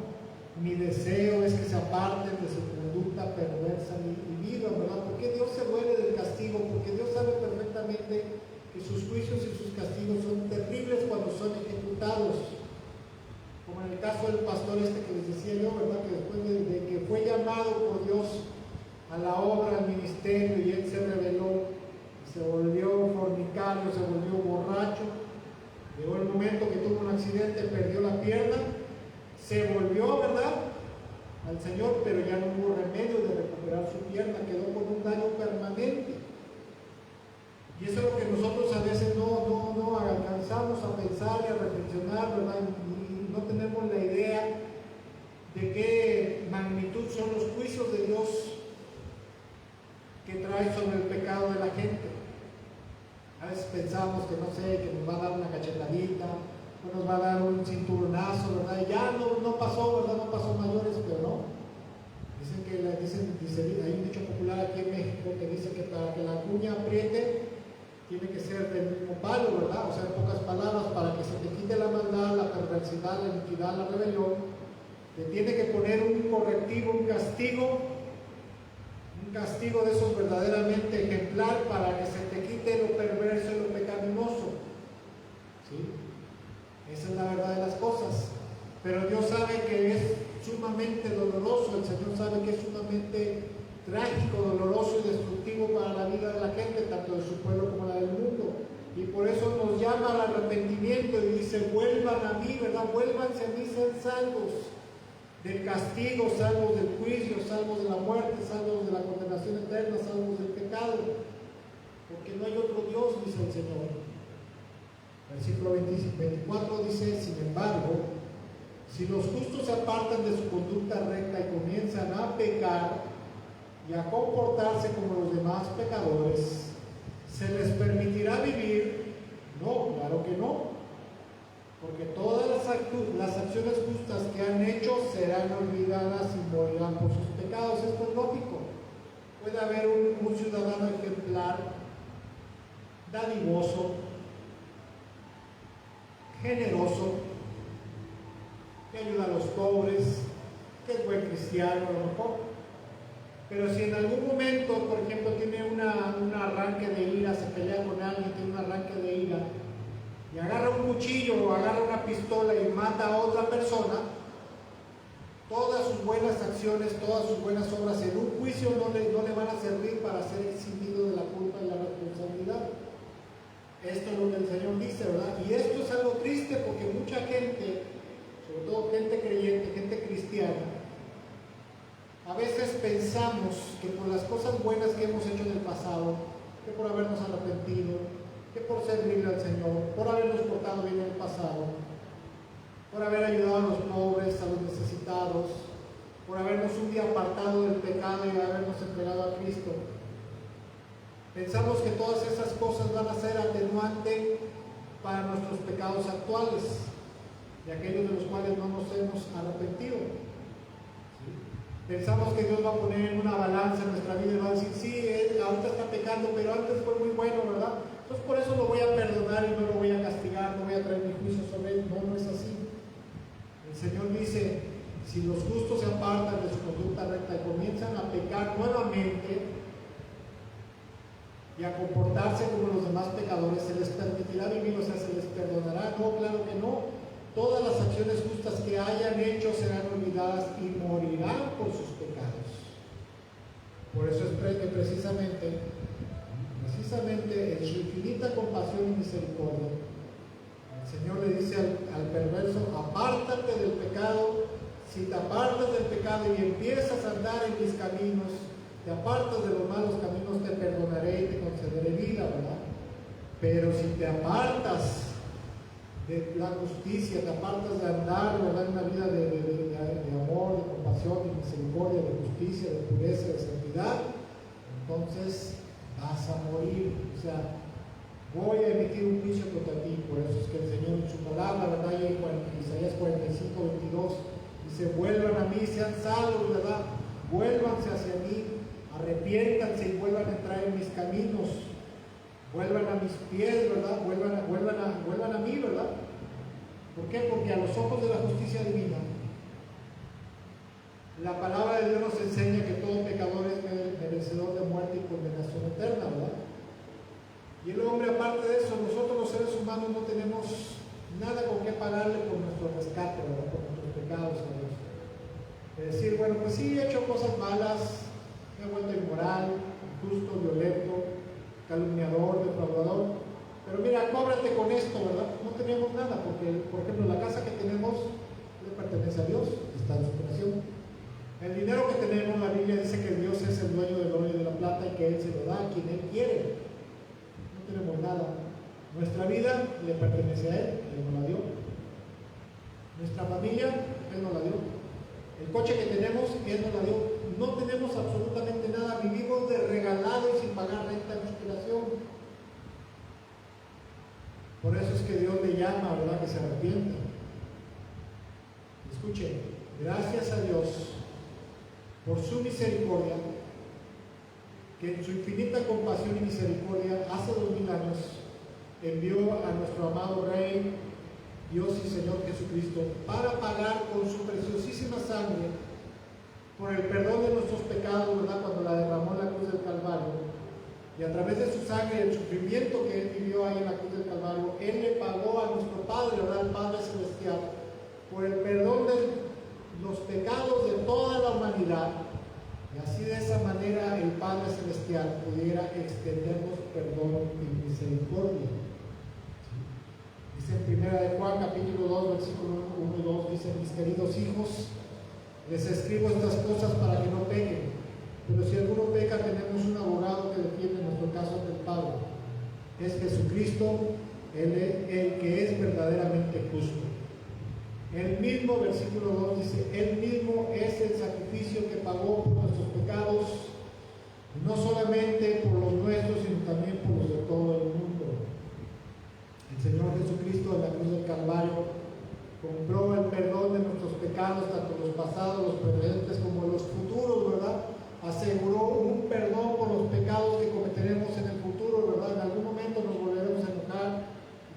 Mi deseo es que se aparten de su conducta perversa y vivan, ¿verdad? Porque Dios se duele del castigo, porque Dios sabe perfectamente que sus juicios y sus castigos son terribles cuando son ejecutados. Como en el caso del pastor que les decía yo, ¿verdad? Que después de que fue llamado por Dios a la obra, al ministerio, y él se rebeló, se volvió fornicario, se volvió borracho, llegó el momento que tuvo un accidente, perdió la pierna, se volvió, ¿verdad?, al Señor, pero ya no hubo remedio de recuperar su pierna, quedó con un daño permanente. Y eso es lo que nosotros a veces no alcanzamos a pensar y a reflexionar, ¿verdad? Y no tenemos la idea de qué magnitud son los juicios de Dios que trae sobre el pecado de la gente. A veces pensamos que, no sé, que nos va a dar una cachetadita, o nos va a dar un cinturonazo, ¿verdad? Y ya no pasó, ¿verdad? No pasó mayores, pero no. Dicen que hay un dicho popular aquí en México que dice que para que la cuña apriete tiene que ser del mismo palo, ¿verdad? O sea, en pocas palabras, para que se te quite la maldad, la perversidad, la iniquidad, la rebelión, te tiene que poner un correctivo, un castigo de esos verdaderamente ejemplar, para que se te quite lo perverso y lo pecaminoso. ¿Sí? Esa es la verdad de las cosas. Pero Dios sabe que es sumamente doloroso, el Señor sabe que es sumamente trágico, doloroso y destructivo para la vida de la gente, tanto de su pueblo como la del mundo. Y por eso nos llama al arrepentimiento y dice: vuelvan a mí, ¿verdad? Vuélvanse a mí, sean salvos del castigo, salvos del juicio, salvos de la muerte, salvos de la condenación eterna, salvos del pecado, porque no hay otro Dios, dice el Señor. Versículo 24 dice: sin embargo, si los justos se apartan de su conducta recta y comienzan a pecar y a comportarse como los demás pecadores, ¿se les permitirá vivir? No, claro que no, porque todas las acciones justas que han hecho serán olvidadas y morirán por sus pecados. Esto es lógico. Puede haber un ciudadano ejemplar, dadivoso, generoso, que ayuda a los pobres, que es buen cristiano a lo mejor, pero si en algún momento, por ejemplo, tiene un arranque de ira, se pelea con alguien, tiene un arranque de ira, y agarra un cuchillo o agarra una pistola y mata a otra persona, todas sus buenas acciones, todas sus buenas obras en un juicio no le van a servir para ser eximido de la culpa y la responsabilidad. Esto es lo que el Señor dice, ¿verdad? Y esto es algo triste, porque mucha gente, sobre todo gente creyente, gente cristiana, a veces pensamos que por las cosas buenas que hemos hecho en el pasado, que por habernos arrepentido, que por servirle al Señor, por habernos portado bien en el pasado, por haber ayudado a los pobres, a los necesitados, por habernos un día apartado del pecado y habernos entregado a Cristo, pensamos que todas esas cosas van a ser atenuante para nuestros pecados actuales, de aquellos de los cuales no nos hemos arrepentido. ¿Sí? Pensamos que Dios va a poner en una balanza en nuestra vida y va a decir: sí, él ahorita está pecando, pero antes fue muy bueno, ¿verdad? Entonces por eso lo voy a perdonar y no lo voy a castigar, no voy a traer mi juicio sobre él. No, no es así. El Señor dice: si los justos se apartan de su conducta recta y comienzan a pecar nuevamente y a comportarse como los demás pecadores, ¿se les permitirá vivir? O sea, ¿se les perdonará? No, claro que no. Todas las acciones justas que hayan hecho serán olvidadas y morirán por sus pecados. Por eso es que precisamente en su infinita compasión y misericordia, el Señor le dice al perverso: apártate del pecado. Si te apartas del pecado y empiezas a andar en mis caminos, te apartas de los malos caminos, te perdonaré y te concederé vida, ¿verdad? Pero si te apartas de la justicia, te apartas de andar, ¿verdad?, en una vida de amor, de compasión, de misericordia, de justicia, de pureza, de santidad, entonces vas a morir. O sea, voy a emitir un juicio contra ti. Por eso es que el Señor en su palabra, ¿verdad?, y en Isaías 45, 22, dice: vuelvan a mí, sean salvos, ¿verdad? Vuélvanse hacia mí, arrepiéntanse y vuelvan a entrar en mis caminos. Vuelvan a mis pies, ¿verdad? Vuelvan a mí, ¿verdad? ¿Por qué? Porque a los ojos de la justicia divina, la palabra de Dios nos enseña que todo pecador es merecedor de muerte y condenación eterna, ¿verdad? Y el hombre, aparte de eso, nosotros los seres humanos no tenemos nada con qué pagarle por nuestro rescate, ¿verdad?, por nuestros pecados a Dios. Es decir, bueno, pues sí, he hecho cosas malas, me he vuelto inmoral, injusto, violento, calumniador, defraudador, pero mira, cóbrate con esto, ¿verdad? No tenemos nada, porque, por ejemplo, la casa que tenemos le pertenece a Dios, está en su creación. El dinero que tenemos, la Biblia dice que Dios es el dueño del oro y de la plata y que Él se lo da a quien Él quiere. No tenemos nada. Nuestra vida le pertenece a Él, Él nos la dio. Nuestra familia, Él nos la dio. El coche que tenemos, Él nos la dio. No tenemos absolutamente nada, vivimos de regalado y sin pagar renta en inspiración. Por eso es que Dios le llama, ¿verdad?, que se arrepienta. Escuchen, gracias a Dios por su misericordia, que en su infinita compasión y misericordia hace 2000 años envió a nuestro amado Rey, Dios y Señor Jesucristo, para pagar con su preciosísima sangre por el perdón de nuestros pecados, ¿verdad?, cuando la derramó en la cruz del Calvario. Y a través de su sangre y el sufrimiento que Él vivió ahí en la cruz del Calvario, Él le pagó a nuestro Padre, ¿verdad?, el Padre Celestial, por el perdón de los pecados de toda la humanidad. Y así, de esa manera, el Padre Celestial pudiera extendernos perdón y misericordia. Dice en 1 de Juan, capítulo 2, versículo 1 y 2, dice: mis queridos hijos, les escribo estas cosas para que no pequen. Pero si alguno peca, tenemos un abogado que defiende nuestro caso ante el Padre. Es Jesucristo, el que es verdaderamente justo. El mismo, versículo 2 dice: Él mismo es el sacrificio que pagó por nuestros pecados, y no solamente por los nuestros, sino también por los de todo el mundo. El Señor Jesucristo en la cruz del Calvario compró el perdón de nuestros pecados, tanto los pasados, los presentes como los futuros, ¿verdad? Aseguró un perdón por los pecados que cometeremos en el futuro, ¿verdad? En algún momento nos volveremos a enojar,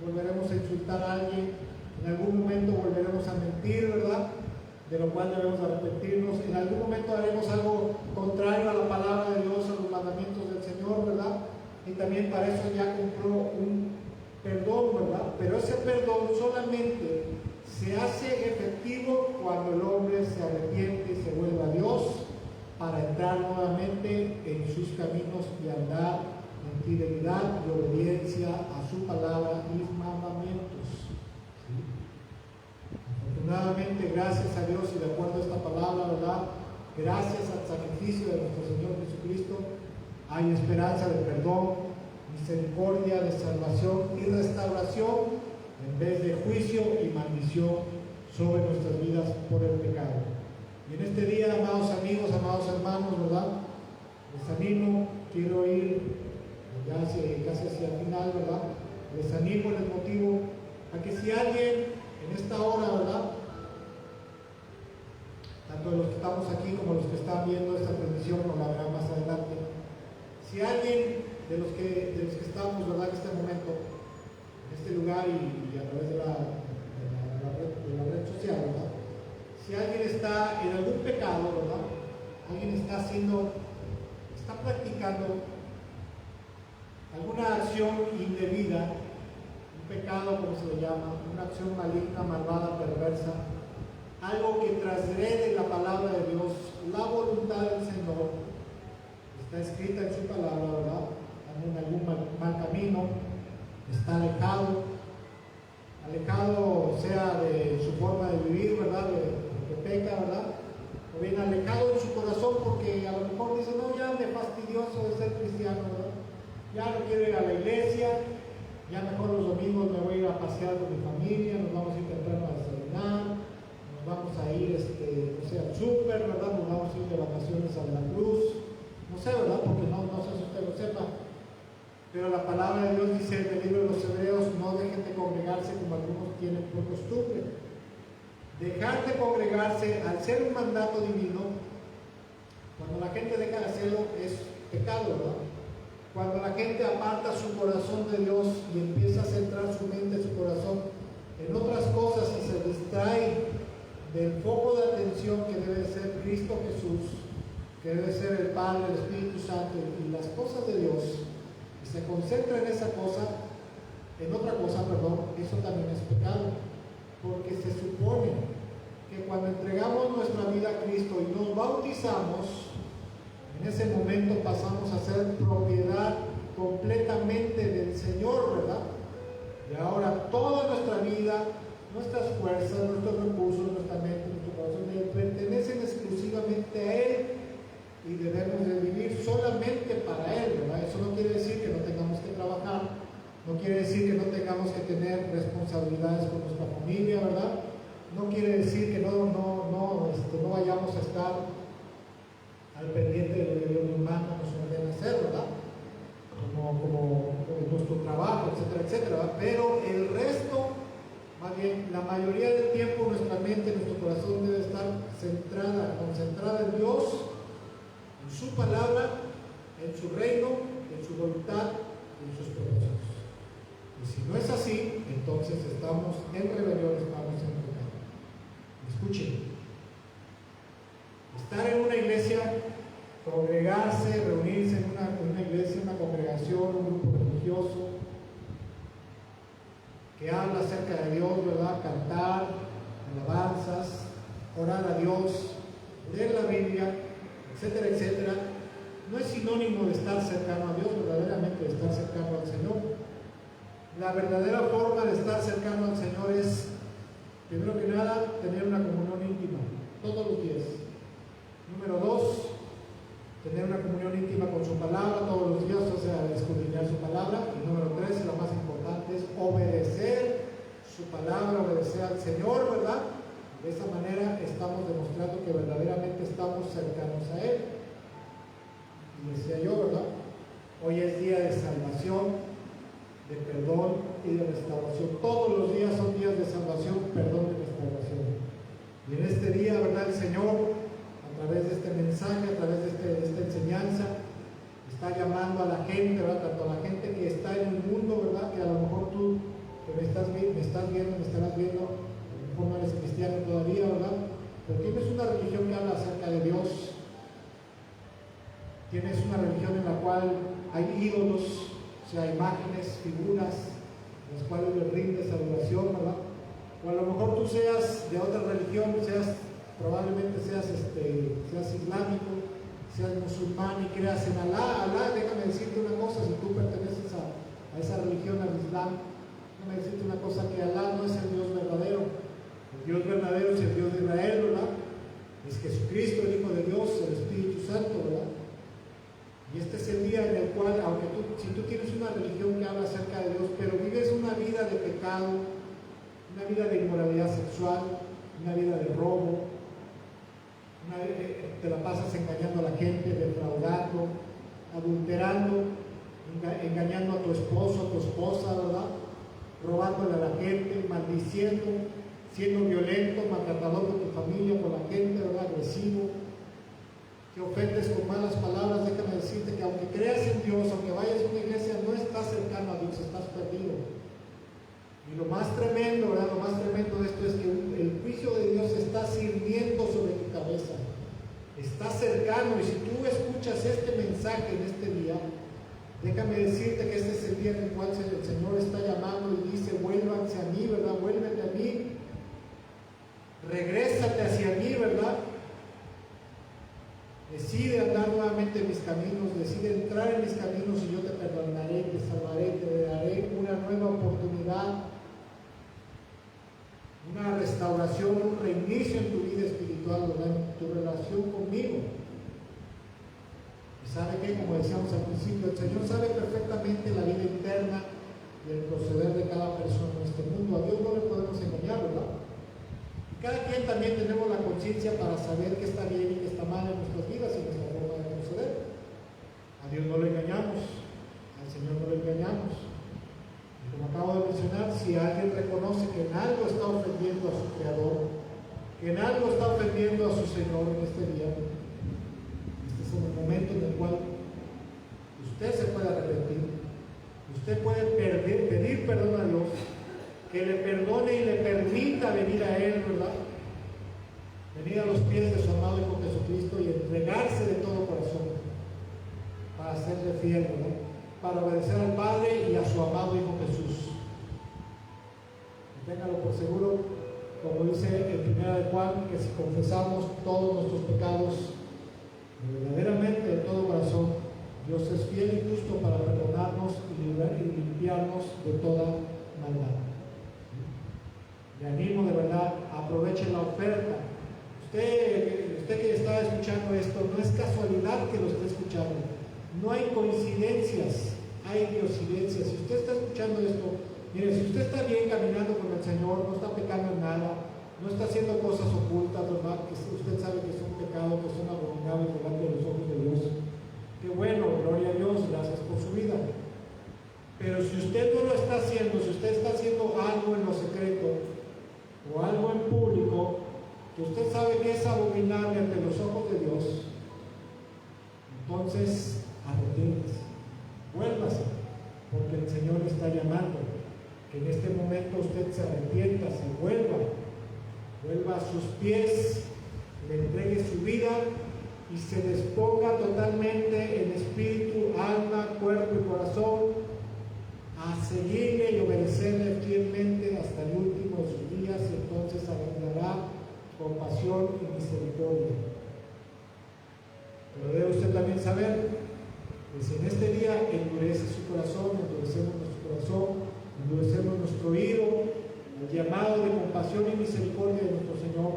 volveremos a insultar a alguien, en algún momento volveremos a mentir, ¿verdad?, de lo cual debemos arrepentirnos. En algún momento haremos algo contrario a la palabra de Dios, a los mandamientos del Señor, ¿verdad? Y también para eso ya compró un perdón, ¿verdad? Pero ese perdón solamente se hace efectivo cuando el hombre se arrepiente y se vuelve a Dios, para entrar nuevamente en sus caminos y andar en fidelidad y obediencia a su palabra y mandamientos. ¿Sí? Afortunadamente, gracias a Dios y de acuerdo a esta palabra, ¿verdad?, gracias al sacrificio de nuestro Señor Jesucristo, hay esperanza de perdón, misericordia, de salvación y restauración, en vez de juicio y maldición sobre nuestras vidas por el pecado. Y en este día, amados amigos, amados hermanos, ¿verdad?, les animo, quiero ir ya casi hacia el final, ¿verdad?, les animo, les motivo a que si alguien en esta hora, ¿verdad?, tanto de los que estamos aquí como los que están viendo esta transmisión, nos la verán más adelante, si alguien de los que estamos, ¿verdad?, en este momento, en este lugar y a través de la red social, ¿verdad?, si alguien está en algún pecado, ¿verdad?, alguien está practicando alguna acción indebida, un pecado, como se le llama, una acción maligna, malvada, perversa, algo que transgrede la palabra de Dios, la voluntad del Señor, está escrita en su palabra, ¿verdad?, en algún mal camino, está alejado sea de su forma de vivir, ¿verdad?, que peca, ¿verdad?, o bien alejado en su corazón porque a lo mejor dice: no, ya me fastidioso de ser cristiano, ¿verdad?, ya no quiero ir a la iglesia, ya mejor los domingos me voy a ir a pasear con mi familia, nos vamos a ir temprano a desayunar, nos vamos a ir no sé, al súper, ¿verdad? Nos vamos a ir de vacaciones a Veracruz, no sé, ¿verdad? Porque no sé si usted lo sepa, pero la palabra de Dios dice en el libro de los Hebreos: no dejen de congregarse como algunos tienen por costumbre. Dejar de congregarse, al ser un mandato divino, cuando la gente deja de hacerlo, es pecado, ¿verdad? Cuando la gente aparta su corazón de Dios y empieza a centrar su mente, su corazón en otras cosas y se distrae del foco de atención que debe ser Cristo Jesús, que debe ser el Padre, el Espíritu Santo y las cosas de Dios, y se concentra en esa cosa, en otra cosa, perdón, eso también es pecado, porque se supone que cuando entregamos nuestra vida a Cristo y nos bautizamos, en ese momento pasamos a ser propiedad completamente del Señor, ¿verdad? Y ahora toda nuestra vida, nuestras fuerzas, nuestros recursos, nuestra mente, nuestro corazón, le pertenecen exclusivamente a Él y debemos de vivir solamente para Él, ¿verdad? Eso no quiere decir que no tengamos que trabajar, no quiere decir que no tengamos que tener responsabilidades con nuestra familia, ¿verdad? No quiere decir que no vayamos a estar al pendiente de lo que Dios nos manda, nos ordena hacer, ¿verdad? Como nuestro trabajo, etcétera, etcétera, ¿verdad? Pero el resto, más bien, la mayoría del tiempo nuestra mente, nuestro corazón debe estar concentrada en Dios, en su palabra, en su reino, en su voluntad y en sus propósitos. Y si no es así, entonces estamos en rebelión, estamos en pecado. Escuchen. Estar en una iglesia, congregarse, reunirse en una iglesia, una congregación, un grupo religioso que habla acerca de Dios, ¿verdad? Cantar, alabanzas, orar a Dios, leer la Biblia, etcétera, etcétera, no es sinónimo de estar cercano a Dios, verdaderamente de estar cercano al Señor. La verdadera forma de estar cercano al Señor es, primero que nada, tener una comunión íntima todos los días. Número 2, tener una comunión íntima con su palabra todos los días, o sea, escudriñar su palabra. Y número 3, lo más importante, es obedecer su palabra, obedecer al Señor, ¿verdad? De esa manera estamos demostrando que verdaderamente estamos cercanos a Él. Y decía yo, ¿verdad? Hoy es día de salvación, de perdón y de restauración. Todos los días son días de salvación, perdón y restauración. Y en este día, ¿verdad? El Señor, a través de este mensaje, a través de esta enseñanza, está llamando a la gente, ¿verdad? Tanto a la gente que está en el mundo, ¿verdad? Que a lo mejor tú que me estarás viendo, a lo mejor no eres cristiano todavía, ¿verdad? Pero tienes una religión que habla acerca de Dios. Tienes una religión en la cual hay ídolos, o sea, imágenes, figuras, en las cuales le rindes adoración, ¿verdad? O a lo mejor tú seas de otra religión, probablemente seas islámico, seas musulmán y creas en Alá. Déjame decirte una cosa, si tú perteneces a esa religión, al Islam, déjame decirte una cosa, que Alá no es el Dios verdadero. El Dios verdadero es el Dios de Israel, ¿verdad? Es Jesucristo, el Hijo de Dios, el Espíritu Santo, ¿verdad? Y este es el día en el cual, aunque si tú tienes una religión que habla acerca de Dios, pero vives una vida de pecado, una vida de inmoralidad sexual, una vida de robo, te la pasas engañando a la gente, defraudando, adulterando, engañando a tu esposo, a tu esposa, ¿verdad? Robándole a la gente, maldiciendo, siendo violento, maltratador con tu familia, con la gente, ¿verdad? Agresivo, que ofendes con malas palabras. Déjame decirte que aunque creas en Dios, aunque vayas a una iglesia, no estás cercano a Dios, estás perdido. Y lo más tremendo, ¿verdad? Lo más tremendo de esto es que el juicio de Dios está sirviendo sobre tu cabeza. Está cercano, y si tú escuchas este mensaje en este día, déjame decirte que este es el día en el cual el Señor está llamando y dice: vuélvanse a mí, ¿verdad? Vuélvete a mí. Regrésate hacia mí, ¿verdad? Decide andar nuevamente en mis caminos, decide entrar en mis caminos y yo te perdonaré, te salvaré, te daré una nueva oportunidad, una restauración, un reinicio en tu vida espiritual, ¿verdad? En tu relación conmigo. Y sabe que, como decíamos al principio, el Señor sabe perfectamente la vida interna y el proceder de cada persona en este mundo. A Dios no le podemos engañar, ¿verdad? Y cada quien también tenemos la conciencia para saber qué está bien y qué está mal en nuestras vidas y en nuestra forma de proceder. A Dios no le engañamos, al Señor no le engañamos. Y como acabo de mencionar, si alguien reconoce que en algo está ofendiendo a su Creador, que en algo está ofendiendo a su Señor en este día, este es el momento en el cual usted se puede arrepentir, usted puede pedir perdón a Dios, que le perdone y le permita venir a Él, ¿verdad? Venir a los pies de su amado Hijo Jesucristo y entregarse de todo corazón para serle fiel, ¿verdad? Para obedecer al Padre y a su amado Hijo Jesús. Y téngalo por seguro, como dice en 1 de Juan, que si confesamos todos nuestros pecados verdaderamente de todo corazón, Dios es fiel y justo para perdonarnos y limpiarnos de toda maldad. Le animo de verdad, aproveche la oferta. Usted que está escuchando esto, no es casualidad que lo esté escuchando. No hay coincidencias, hay diosidencias. Si usted está escuchando esto, mire, si usted está bien caminando con el Señor, no está pecando en nada, no está haciendo cosas ocultas, ¿verdad? Que usted sabe que son pecados, que son abominables delante de los ojos de Dios. Qué bueno, gloria a Dios, gracias por su vida. Pero si usted no lo está haciendo, si usted está haciendo algo en lo secreto o algo en público, que usted sabe que es abominable ante los ojos de Dios, entonces arrepiéntese, vuélvase, porque el Señor está llamando. Que en este momento usted se arrepienta, se vuelva a sus pies, le entregue su vida y se disponga totalmente en espíritu, alma, cuerpo y corazón a seguirle y obedecerle fielmente hasta el último de sus días, y entonces abundará compasión y misericordia. Pero debe usted también saber que si en este día endurece su corazón, endurecemos nuestro corazón, endurecemos nuestro oído al llamado de compasión y misericordia de nuestro Señor,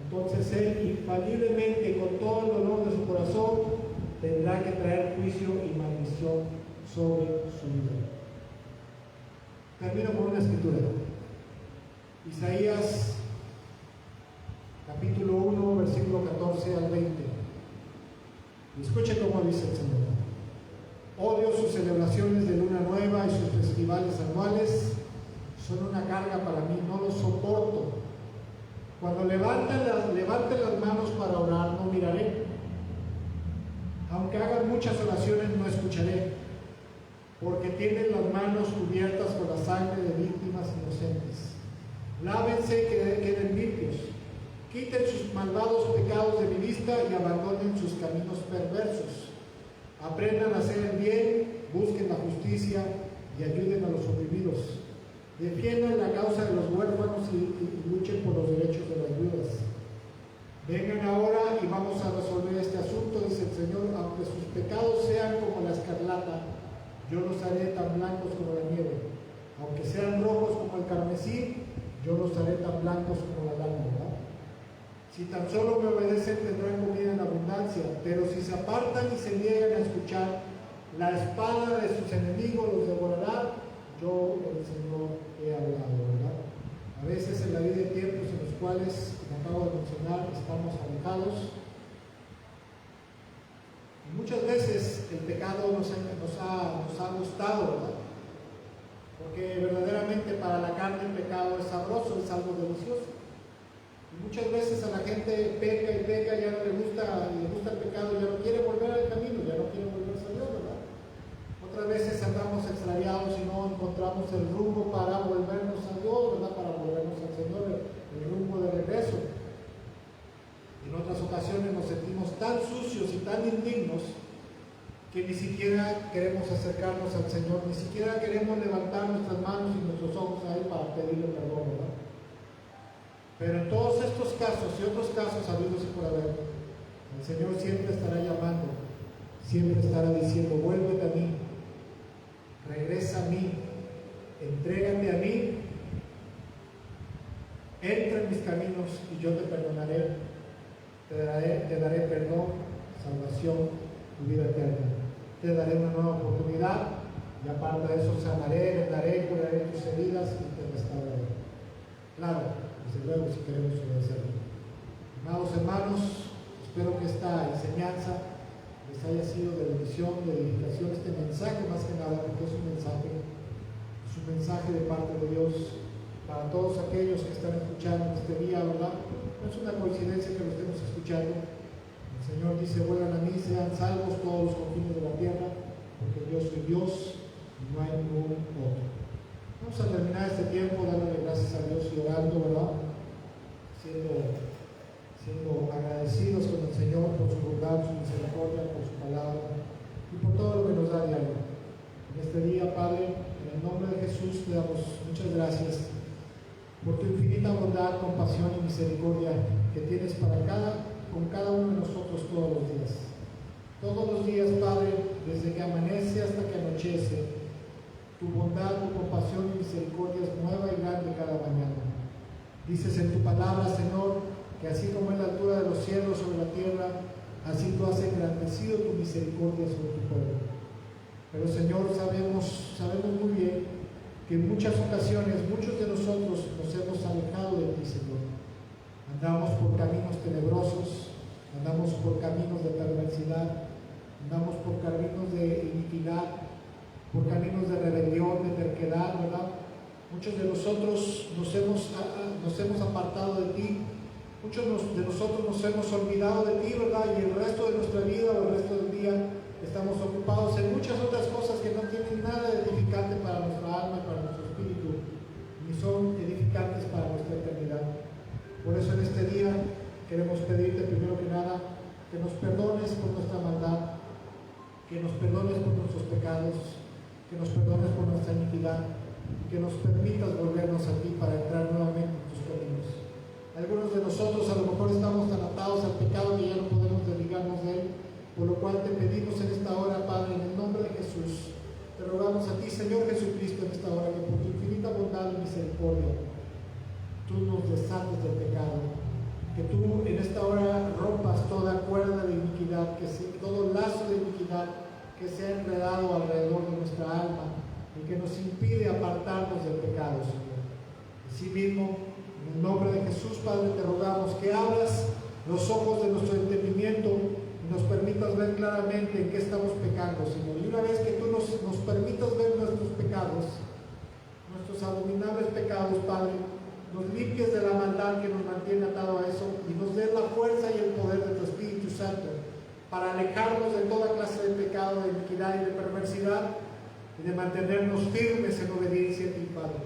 entonces Él infaliblemente, con todo el dolor de su corazón, tendrá que traer juicio y maldición sobre su vida. Termino con una escritura. Isaías capítulo 1, versículo 14 al 20. Y escuche cómo dice el Señor. Odio sus celebraciones de luna nueva y sus festivales anuales. Son una carga para mí, no los soporto. Cuando levanten las manos para orar, no miraré. Aunque hagan muchas oraciones, no escucharé, porque tienen las manos cubiertas con la sangre de víctimas inocentes. Lávense y queden limpios. Quiten sus malvados pecados de mi vista y abandonen sus caminos perversos. Aprendan a hacer el bien, busquen la justicia y ayuden a los oprimidos. Defiendan la causa de los huérfanos y luchen por los derechos de las viudas. Vengan ahora y vamos a resolver este asunto, dice el Señor. Aunque sus pecados sean como la escarlata, yo los haré tan blancos como la nieve. Aunque sean rojos como el carmesí, yo los haré tan blancos como la lana, ¿verdad? Si tan solo me obedecen, tendrán comida en abundancia, pero si se apartan y se niegan a escuchar, la espada de sus enemigos los devorará. Yo, el Señor, he hablado, ¿verdad? A veces en la vida hay tiempos en los cuales, como acabo de mencionar, estamos alejados. Y muchas veces el pecado nos ha gustado, ¿verdad? Porque verdaderamente para la carne el pecado es sabroso, es algo delicioso. Y muchas veces a la gente peca y peca, ya no le gusta el pecado, ya no quiere volver al camino, ya no quiere volverse a Dios, ¿verdad? Otras veces andamos extraviados y no encontramos el rumbo para volvernos a Dios, ¿verdad? Para volvernos al Señor, el rumbo de regreso. En otras ocasiones nos sentimos tan sucios y tan indignos que ni siquiera queremos acercarnos al Señor, ni siquiera queremos levantar nuestras manos y nuestros ojos a Él para pedirle perdón, ¿verdad? Pero en todos estos casos y otros casos habidos y por haber, el Señor siempre estará llamando, siempre estará diciendo: vuélvete a mí, regresa a mí, entrégate a mí, entra en mis caminos y yo te perdonaré, te daré perdón, salvación y vida eterna. Te daré una nueva oportunidad y aparte de eso sanaré, vendaré, curaré tus heridas y te restauraré. Claro, desde luego, si queremos obedecerlo. Amados hermanos, espero que esta enseñanza les haya sido de bendición, de edificación, este mensaje más que nada, porque es un mensaje de parte de Dios para todos aquellos que están escuchando este día, ¿verdad? No es una coincidencia que lo estemos escuchando. El Señor dice: vuelvan a mí, sean salvos todos los confines de la tierra, porque yo soy Dios y no hay ningún otro. Vamos a terminar este tiempo dándole gracias a Dios y orando, ¿verdad? Siendo agradecidos con el Señor por su bondad, su misericordia, por su palabra y por todo lo que nos da diario. En este día, Padre, en el nombre de Jesús te damos muchas gracias por tu infinita bondad, compasión y misericordia que tienes con cada uno de nosotros todos los días. Todos los días, Padre, desde que amanece hasta que anochece, tu bondad, tu compasión y misericordia es nueva y grande cada mañana. Dices en tu palabra, Señor, que así como es la altura de los cielos sobre la tierra, así tú has engrandecido tu misericordia sobre tu pueblo. Pero, Señor, sabemos muy bien que en muchas ocasiones muchos de nosotros nos hemos alejado de ti, Señor. Andamos por caminos tenebrosos, andamos por caminos de perversidad, andamos por caminos de iniquidad, por caminos de rebelión, de terquedad, ¿verdad? Muchos de nosotros nos hemos apartado de ti, muchos de nosotros nos hemos olvidado de ti, ¿verdad? Y el resto de nuestra vida o el resto del día estamos ocupados en muchas otras cosas que no tienen nada de edificante para nuestra alma y para nuestro espíritu, ni son edificantes para nuestra eternidad. Por eso en este día queremos pedirte primero que nada que nos perdones por nuestra maldad, que nos perdones por nuestros pecados, que nos perdones por nuestra iniquidad, que nos permitas volvernos a ti para entrar nuevamente en tus caminos. Algunos de nosotros a lo mejor estamos tan atados al pecado que ya no podemos desligarnos de él, por lo cual te pedimos en esta hora, Padre, en el nombre de Jesús, te rogamos a ti, Señor Jesucristo, en esta hora, que por tu infinita bondad y misericordia, tú nos desates del pecado, que tú en esta hora rompas toda cuerda de iniquidad, todo lazo de iniquidad que se ha enredado alrededor de nuestra alma y que nos impide apartarnos del pecado, Señor. Asimismo, en el nombre de Jesús, Padre, te rogamos que abras los ojos de nuestro entendimiento y nos permitas ver claramente en qué estamos pecando, Señor. Y una vez que tú nos permitas ver nuestros pecados, nuestros abominables pecados, Padre, nos limpies de la maldad que nos mantiene atado a eso y nos des la fuerza y el poder de tu Espíritu Santo para alejarnos de toda clase de pecado, de iniquidad y de perversidad y de mantenernos firmes en obediencia a ti, Padre.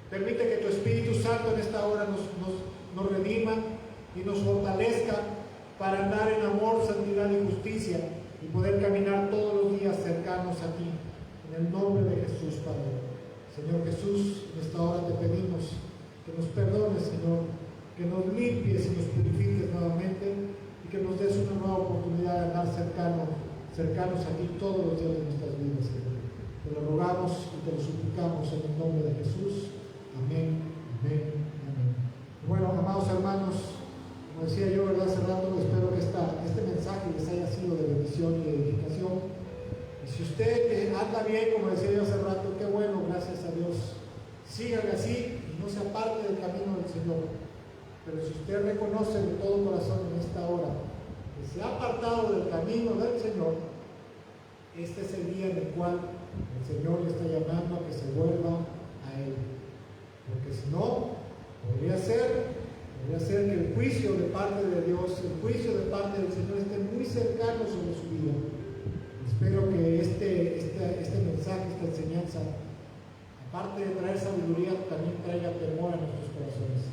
Permite que tu Espíritu Santo en esta hora nos redima y nos fortalezca para andar en amor, santidad y justicia y poder caminar todos los días cercanos a ti. En el nombre de Jesús, Padre. Señor Jesús, en esta hora te pedimos que nos perdones, Señor, que nos limpies y nos purifiques nuevamente y que nos des una nueva oportunidad de andar cercanos a ti todos los días de nuestras vidas, Señor. Te lo rogamos y te lo suplicamos en el nombre de Jesús. Amén, amén, amén. Bueno, amados hermanos, como decía yo, ¿verdad? Hace rato, espero que este mensaje les haya sido de bendición y de edificación. Y si usted anda bien, como decía yo hace rato, qué bueno, gracias a Dios. Sígale así y no se aparte del camino del Señor. Pero si usted reconoce de todo corazón en esta hora que se ha apartado del camino del Señor, este es el día en el cual el Señor le está llamando a que se vuelva a Él. Porque si no, podría ser que el juicio de parte de Dios, el juicio de parte del Señor esté muy cercano sobre su vida. Espero que este mensaje, esta enseñanza, aparte de traer sabiduría, también traiga temor a nuestros corazones.